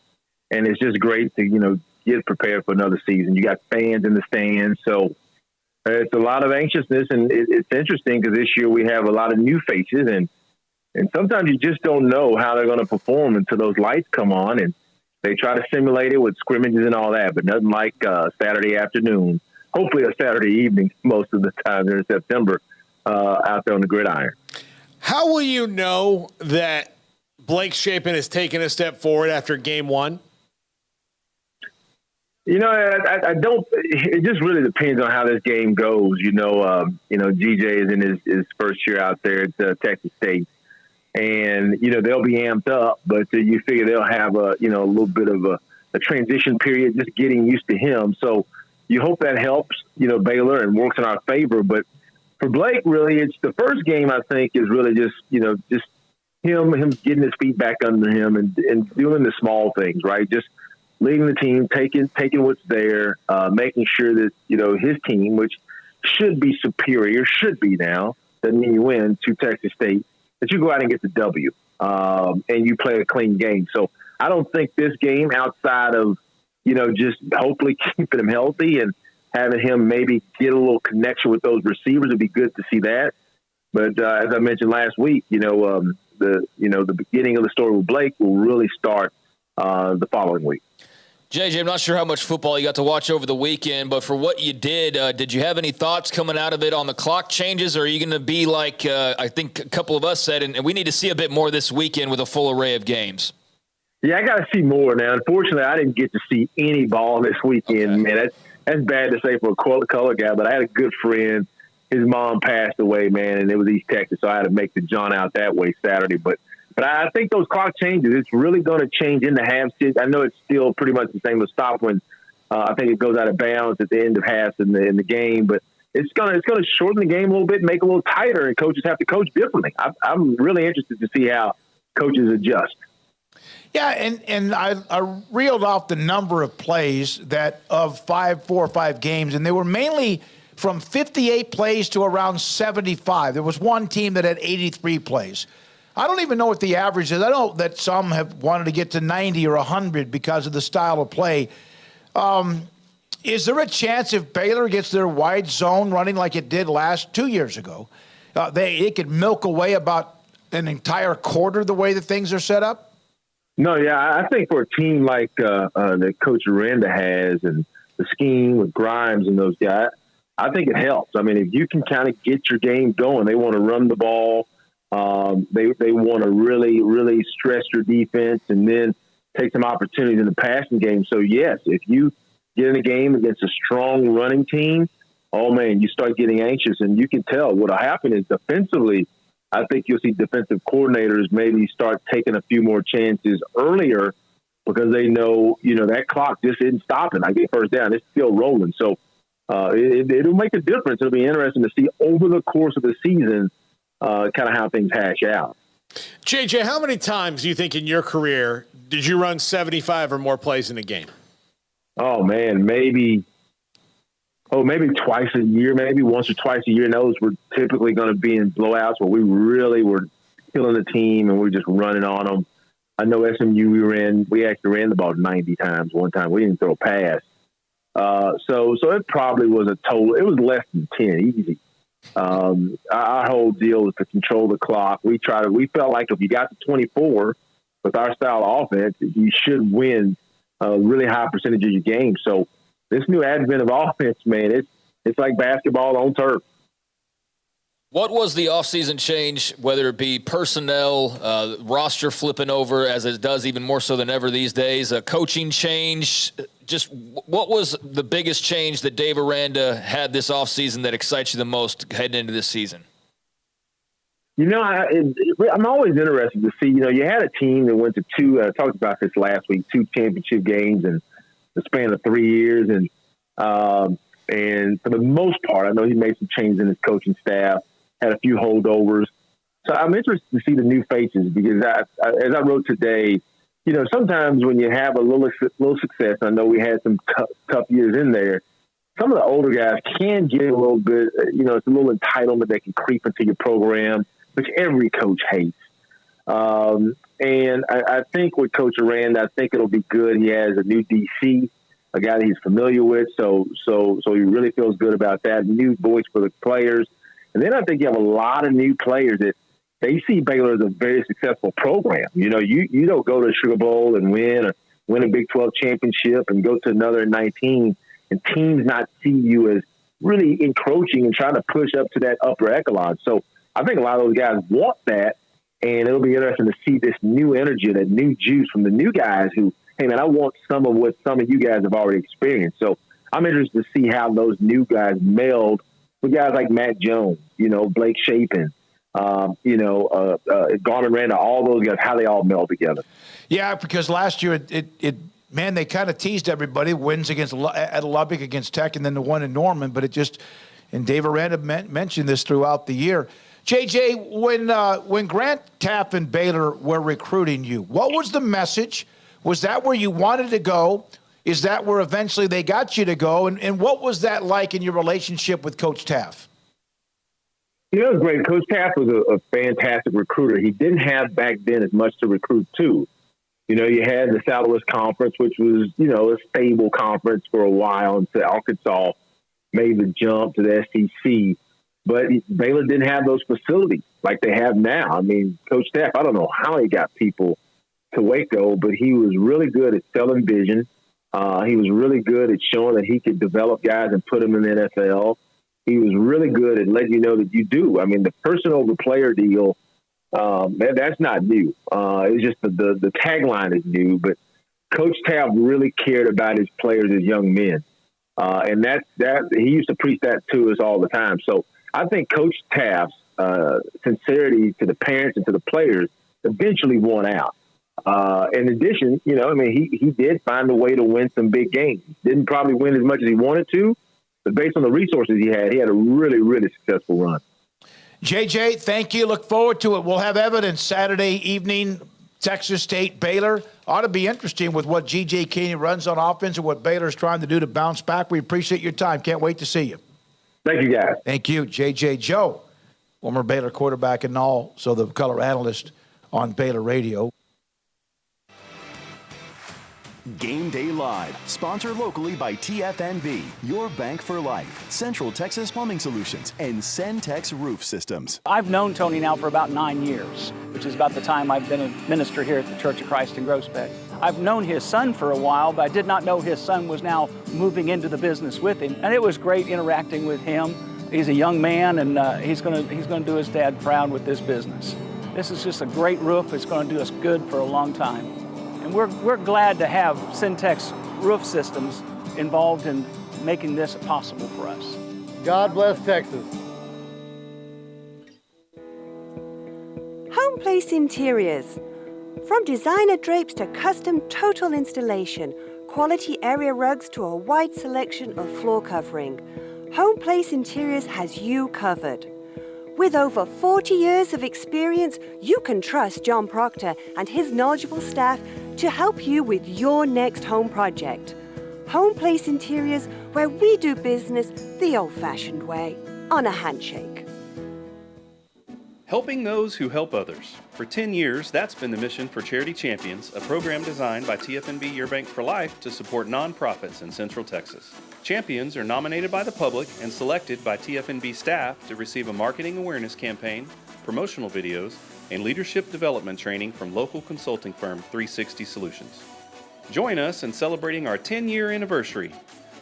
And it's just great to, get prepared for another season. You got fans in the stands. So it's a lot of anxiousness. And it's interesting because this year we have a lot of new faces and sometimes you just don't know how they're going to perform until those lights come on, and they try to simulate it with scrimmages and all that, but nothing like Saturday afternoon, hopefully a Saturday evening most of the time during September out there on the gridiron. How will you know that Blake Shapen has taken a step forward after game one? I don't. It just really depends on how this game goes. GJ is in his first year out there at Texas State. And, they'll be amped up, but you figure they'll have a little bit of a transition period, just getting used to him. So you hope that helps, Baylor and works in our favor. But for Blake, really, it's the first game, I think, is really just him getting his feet back under him and doing the small things, right? Just leading the team, taking what's there, making sure that, his team, which should be superior, should be now, doesn't mean you win, to Texas State, that you go out and get the W and you play a clean game. So I don't think this game, outside of, just hopefully keeping him healthy and having him maybe get a little connection with those receivers, would be good to see that. But as I mentioned last week, the beginning of the story with Blake will really start the following week. JJ, I'm not sure how much football you got to watch over the weekend, but for what you did you have any thoughts coming out of it on the clock changes, or are you going to be like I think a couple of us said, and we need to see a bit more this weekend with a full array of games? Yeah, I got to see more now. Unfortunately, I didn't get to see any ball this weekend, man. That's bad to say for a color guy, but I had a good friend. His mom passed away, man, and it was East Texas, so I had to make the jaunt out that way Saturday. But I think those clock changes, it's really going to change in the halves. I know it's still pretty much the same as stop when I think it goes out of bounds at the end of halves in the game, but it's going to shorten the game a little bit, make it a little tighter, and coaches have to coach differently. I'm really interested to see how coaches adjust. Yeah, and I reeled off the number of plays that of 4 or 5 games, and they were mainly from 58 plays to around 75. There was one team that had 83 plays. I don't even know what the average is. I know that some have wanted to get to 90 or 100 because of the style of play. Is there a chance if Baylor gets their wide zone running like it did 2 years ago, it could milk away about an entire quarter the way that things are set up? No, yeah, I think for a team like that Coach Aranda has and the scheme with Grimes and those guys, I think it helps. I mean, if you can kind of get your game going, they want to run the ball. They want to really, really stress your defense and then take some opportunities in the passing game. So, yes, if you get in a game against a strong running team, oh, man, you start getting anxious. And you can tell what will happen is defensively, I think you'll see defensive coordinators maybe start taking a few more chances earlier because they know, that clock just isn't stopping. I get first down. It's still rolling. So it'll make a difference. It'll be interesting to see over the course of the season kind of how things hash out. JJ, how many times do you think in your career did you run 75 or more plays in a game? Oh, man, maybe twice a year, maybe once or twice a year. And those were typically going to be in blowouts where we really were killing the team and we were just running on them. I know SMU we actually ran the ball 90 times one time. We didn't throw a pass. So it probably was it was less than 10, easy. Our whole deal was to control the clock. We felt like if you got to 24 with our style of offense, you should win a really high percentage of your game. So this new advent of offense, man, it's like basketball on turf. What was the offseason change, whether it be personnel, roster flipping over as it does even more so than ever these days, a coaching change? Just what was the biggest change that Dave Aranda had this offseason that excites you the most heading into this season? I'm always interested to see, you had a team that went to two, I talked about this last week, 2 championship games in the span of 3 years. And for the most part, I know he made some changes in his coaching staff, had a few holdovers. So I'm interested to see the new faces because as I wrote today, sometimes when you have a little success, I know we had some tough years in there, some of the older guys can get a little bit, it's a little entitlement that can creep into your program, which every coach hates. And I think with Coach Aranda, I think it'll be good. He has a new DC, a guy that he's familiar with, so he really feels good about that. New voice for the players. And then I think you have a lot of new players that they see Baylor as a very successful program. You don't go to the Sugar Bowl and win a Big 12 championship and go to another 19 and teams not see you as really encroaching and trying to push up to that upper echelon. So I think a lot of those guys want that, and it'll be interesting to see this new energy, that new juice from the new guys who, hey, man, I want some of what some of you guys have already experienced. So I'm interested to see how those new guys meld with guys like Matt Jones, Blake Shapen, Garner Randall, all those guys, how they all meld together. Yeah, because last year man, they kind of teased everybody. Wins at Lubbock against Tech, and then the one in Norman. But and Dave Aranda mentioned this throughout the year. JJ, when Grant Taff and Baylor were recruiting you, what was the message? Was that where you wanted to go? Is that where eventually they got you to go? And what was that like in your relationship with Coach Taff? It was great. Coach Taff was a fantastic recruiter. He didn't have back then as much to recruit to. You had the Southwest Conference, which was, a stable conference for a while until Arkansas made the jump to the SEC. But Baylor didn't have those facilities like they have now. I mean, Coach Taff, I don't know how he got people to Waco, but he was really good at selling vision. He was really good at showing that he could develop guys and put them in the NFL. He was really good at letting you know that you do. I mean, the person over player deal, that's not new. It's just the tagline is new, but Coach Taff really cared about his players as young men. And that he used to preach that to us all the time. So I think Coach Taff's sincerity to the parents and to the players eventually won out. In addition, he did find a way to win some big games. Didn't probably win as much as he wanted to, but based on the resources he had a really, really successful run. JJ, thank you. Look forward to it. We'll have evidence Saturday evening, Texas State, Baylor. Ought to be interesting with what G.J. Kinney runs on offense and what Baylor's trying to do to bounce back. We appreciate your time. Can't wait to see you. Thank you, guys. Thank you, J.J. Joe, former Baylor quarterback and also the color analyst on Baylor Radio. Game Day Live, sponsored locally by TFNB, your bank for life, Central Texas Plumbing Solutions, and Centex Roof Systems. I've known Tony now for about 9 years, which is about the time I've been a minister here at the Church of Christ in Groesbeck. I've known his son for a while, but I did not know his son was now moving into the business with him. And it was great interacting with him He's a young man, and he's going to do his dad proud with this business. This is just a great roof. It's going to do us good for a long time. And we're glad to have Syntex Roof Systems involved in making this possible for us. God bless Texas. Home Place Interiors. From designer drapes to custom total installation, quality area rugs to a wide selection of floor covering, Home Place Interiors has you covered. With over 40 years of experience, you can trust John Proctor and his knowledgeable staff to help you with your next home project. Home Place Interiors, where we do business the old-fashioned way, on a handshake. Helping those who help others. For 10 years, that's been the mission for Charity Champions, a program designed by TFNB Your Bank for Life to support nonprofits in Central Texas. Champions are nominated by the public and selected by TFNB staff to receive a marketing awareness campaign, promotional videos, and leadership development training from local consulting firm 360 Solutions. Join us in celebrating our 10-year anniversary.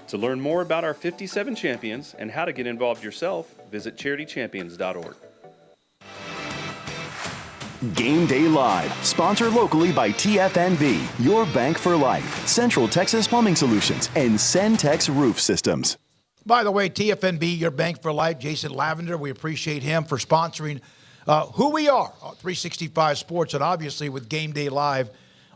To learn more about our 57 champions and how to get involved yourself, visit charitychampions.org. Game Day Live, sponsored locally by TFNB, Your Bank for Life, Central Texas Plumbing Solutions, and Centex Roof Systems. By the way, TFNB, Your Bank for Life, Jason Lavender, we appreciate him for sponsoring who we are, 365 Sports, and obviously with Game Day Live,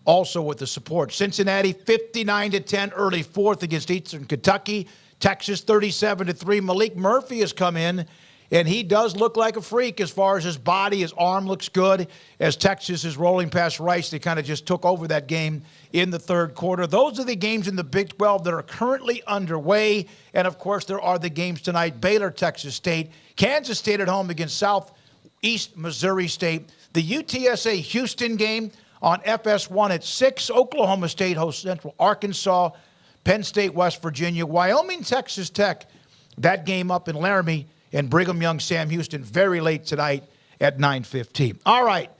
also with the support. Cincinnati, 59-10, early fourth against Eastern Kentucky. Texas, 37-3. Malik Murphy has come in, and he does look like a freak as far as his body. His arm looks good. As Texas is rolling past Rice, they kind of just took over that game in the third quarter. Those are the games in the Big 12 that are currently underway. And, of course, there are the games tonight. Baylor, Texas State. Kansas State at home against Southeast Missouri State. The UTSA Houston game on FS1 at 6. Oklahoma State hosts Central Arkansas. Penn State, West Virginia. Wyoming, Texas Tech. That game up in Laramie. And Brigham Young, Sam Houston, very late tonight at 9:15. All right.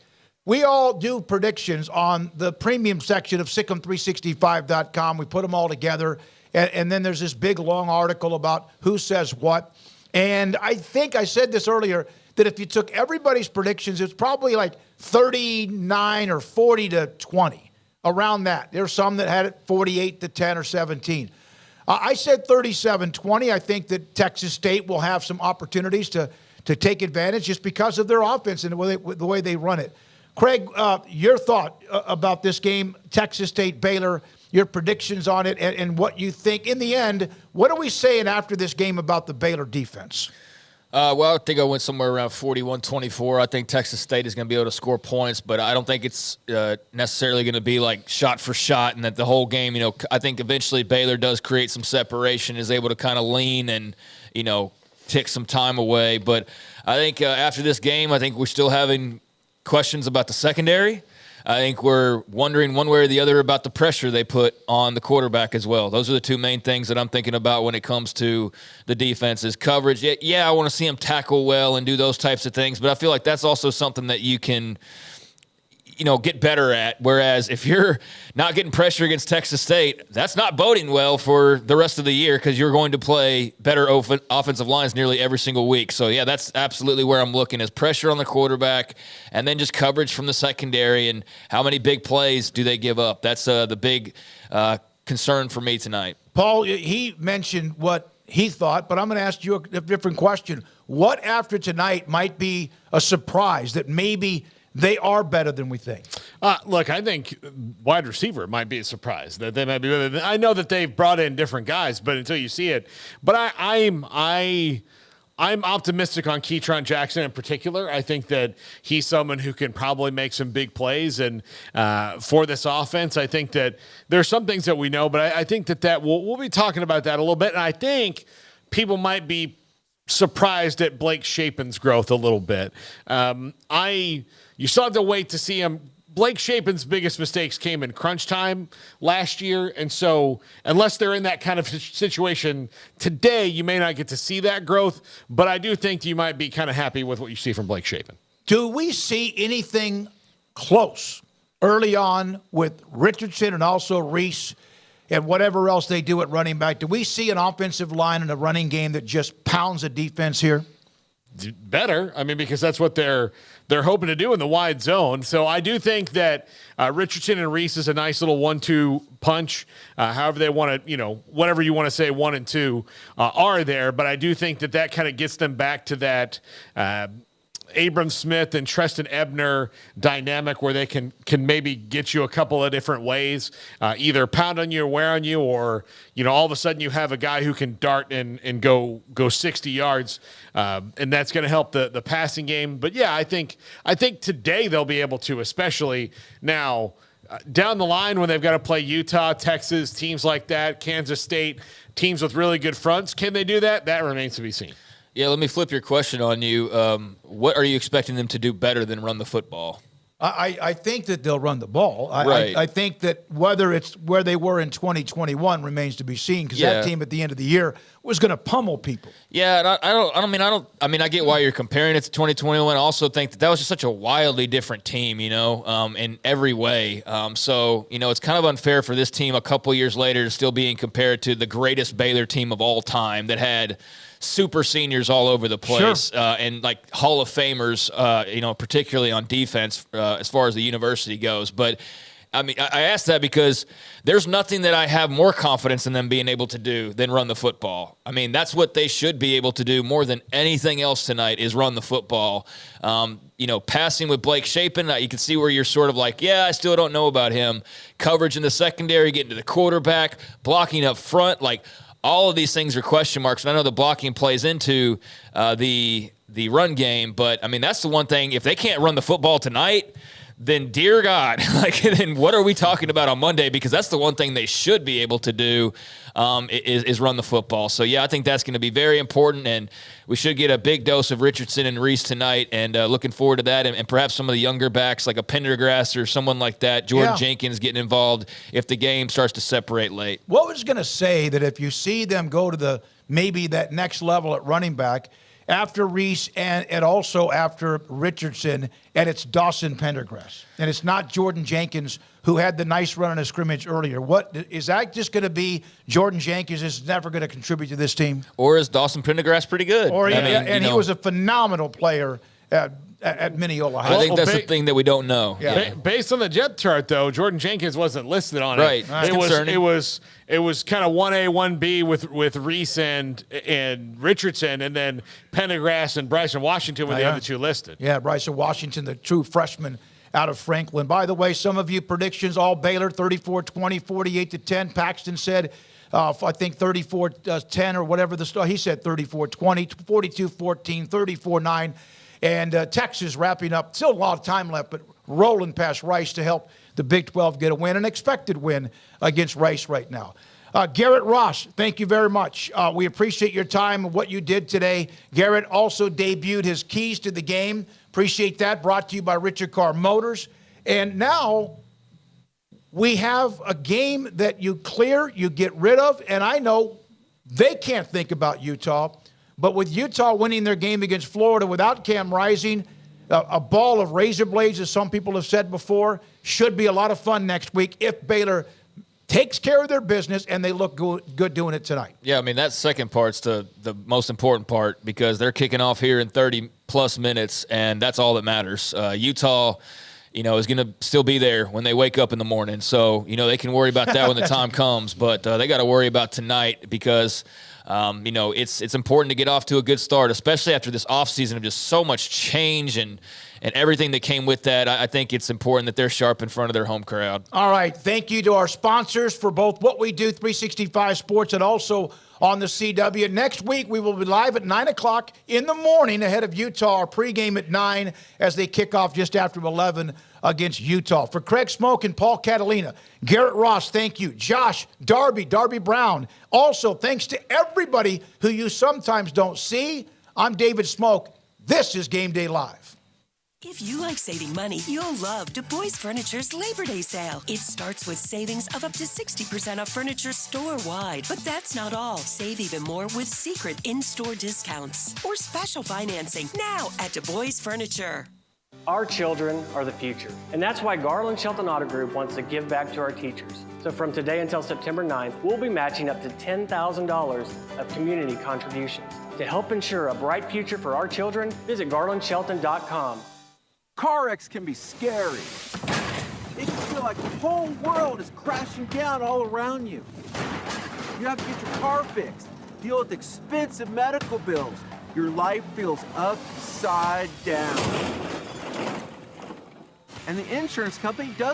We all do predictions on the premium section of Sikkim365.com. We put them all together. And then there's this big, long article about who says what. And I think I said this earlier, that if you took everybody's predictions, it's probably like 39 or 40-20, around that. There's some that had it 48-10 or 17. I said 37-20. I think that Texas State will have some opportunities to take advantage just because of their offense and the way they run it. Craig, your thought about this game, Texas State, Baylor, your predictions on it, and what you think. In the end, what are we saying after this game about the Baylor defense? Well, I think I went somewhere around 41-24. I think Texas State is going to be able to score points, but I don't think it's necessarily going to be like shot for shot and that the whole game, I think eventually Baylor does create some separation, is able to kind of lean and, tick some time away. But I think after this game, I think we're still having questions about the secondary. I think we're wondering one way or the other about the pressure they put on the quarterback as well. Those are the two main things that I'm thinking about when it comes to the defense's coverage. Yeah, I want to see them tackle well and do those types of things, but I feel like that's also something that you can, get better at. Whereas if you're not getting pressure against Texas State, that's not boding well for the rest of the year because you're going to play better offensive lines nearly every single week. So, yeah, that's absolutely where I'm looking, is pressure on the quarterback and then just coverage from the secondary and how many big plays do they give up. That's the big concern for me tonight. Paul, he mentioned what he thought, but I'm going to ask you a different question. What after tonight might be a surprise that maybe they are better than we think? Look, I think wide receiver might be a surprise that they might be better. I know that they've brought in different guys, but until you see it, but I'm optimistic on Keytron Jackson in particular. I think that he's someone who can probably make some big plays, and for this offense, I think that there's some things that we know, but I think that we'll be talking about that a little bit, and I think people might be surprised at Blake Shapen's growth a little bit. You still have to wait to see him. Blake Shapen's biggest mistakes came in crunch time last year, and so unless they're in that kind of situation today, you may not get to see that growth, but I do think you might be kind of happy with what you see from Blake Shapen. Do we see anything close early on with Richardson and also Reese and whatever else they do at running back, do we see an offensive line and a running game that just pounds a defense here? Better. I mean, because that's what they're hoping to do in the wide zone. So I do think that Richardson and Reese is a nice little 1-2 punch. However they want to, whatever you want to say, 1 and 2 are there. But I do think that kind of gets them back to that Abram Smith and Treston Ebner dynamic where they can maybe get you a couple of different ways, either pound on you or wear on you, or all of a sudden you have a guy who can dart and go 60 yards, and that's going to help the passing game. But yeah, I think today they'll be able to, especially now down the line when they've got to play Utah, Texas, teams like that, Kansas State, teams with really good fronts. Can they do that? That remains to be seen. Yeah, let me flip your question on you. What are you expecting them to do better than run the football? I think that they'll run the ball. Right. I think that whether it's where they were in 2021 remains to be seen, because that team at the end of the year was going to pummel people. Yeah, and I get why you're comparing it to 2021. I also think that was just such a wildly different team, in every way. So it's kind of unfair for this team a couple years later to still being compared to the greatest Baylor team of all time that had super seniors all over the place, and like Hall of Famers, particularly on defense as far as the university goes. But I asked that because there's nothing that I have more confidence in them being able to do than run the football. I mean, that's what they should be able to do more than anything else tonight is run the football. Passing with Blake Shapen, you can see where you're sort of like, I still don't know about him. Coverage in the secondary, getting to the quarterback, blocking up front, all of these things are question marks, and I know the blocking plays into the run game, but, that's the one thing. If they can't run the football tonight, then dear God, then what are we talking about on Monday? Because that's the one thing they should be able to do is run the football. So, I think that's going to be very important, and we should get a big dose of Richardson and Reese tonight, and looking forward to that, and perhaps some of the younger backs like a Pendergrass or someone like that, Jordan Jenkins getting involved if the game starts to separate late. What was going to say that if you see them go to maybe that next level at running back, after Reese and also after Richardson, and it's Dawson Pendergrass. And it's not Jordan Jenkins, who had the nice run in a scrimmage earlier. What is that just going to be? Jordan Jenkins is never going to contribute to this team? Or is Dawson Pendergrass pretty good? He was a phenomenal player at Mineola High. I think that's the thing that we don't know. Yeah. Based on the depth chart, though, Jordan Jenkins wasn't listed on it. Right. It was kind of 1A, 1B with Reese and Richardson, and then Pendergrass and Bryson Washington were the other two listed. Yeah, Bryson Washington, the true freshman out of Franklin. By the way, some of you predictions, all Baylor, 34-20, 48-10. Paxton said, I think 34-10 or whatever the start. He said 34-20, 42-14, 34-9. And Texas wrapping up. Still a lot of time left, but rolling past Rice to help the Big 12 get a win, an expected win against Rice right now. Garrett Ross, thank you very much. We appreciate your time and what you did today. Garrett also debuted his keys to the game. Appreciate that. Brought to you by Richard Carr Motors. And now we have a game that you clear, you get rid of, and I know they can't think about Utah. But with Utah winning their game against Florida without Cam Rising, a ball of razor blades, as some people have said before, should be a lot of fun next week if Baylor takes care of their business and they look good doing it tonight. Yeah, that second part's the most important part because they're kicking off here in 30-plus minutes, and that's all that matters. Utah, is going to still be there when they wake up in the morning. So, they can worry about that when the time comes, but they got to worry about tonight because – it's important to get off to a good start, especially after this offseason of just so much change and everything that came with that. I think it's important that they're sharp in front of their home crowd. All right. Thank you to our sponsors for both what we do, 365 Sports, and also on the CW. Next week, we will be live at 9 o'clock in the morning ahead of Utah. Our pregame at 9 as they kick off just after 11 against Utah. For Craig Smoak and Paul Catalina, Garrett Ross, thank you. Josh, Darby Brown. Also, thanks to everybody who you sometimes don't see. I'm David Smoak. This is Game Day Live. If you like saving money, you'll love Du Bois Furniture's Labor Day sale. It starts with savings of up to 60% off furniture store-wide. But that's not all. Save even more with secret in-store discounts or special financing now at Du Bois Furniture. Our children are the future, and that's why Garland Shelton Auto Group wants to give back to our teachers. So from today until September 9th, we'll be matching up to $10,000 of community contributions. To help ensure a bright future for our children, visit garlandshelton.com. Car wrecks can be scary. It can feel like the whole world is crashing down all around you. You have to get your car fixed, deal with expensive medical bills. Your life feels upside down. And the insurance company doesn't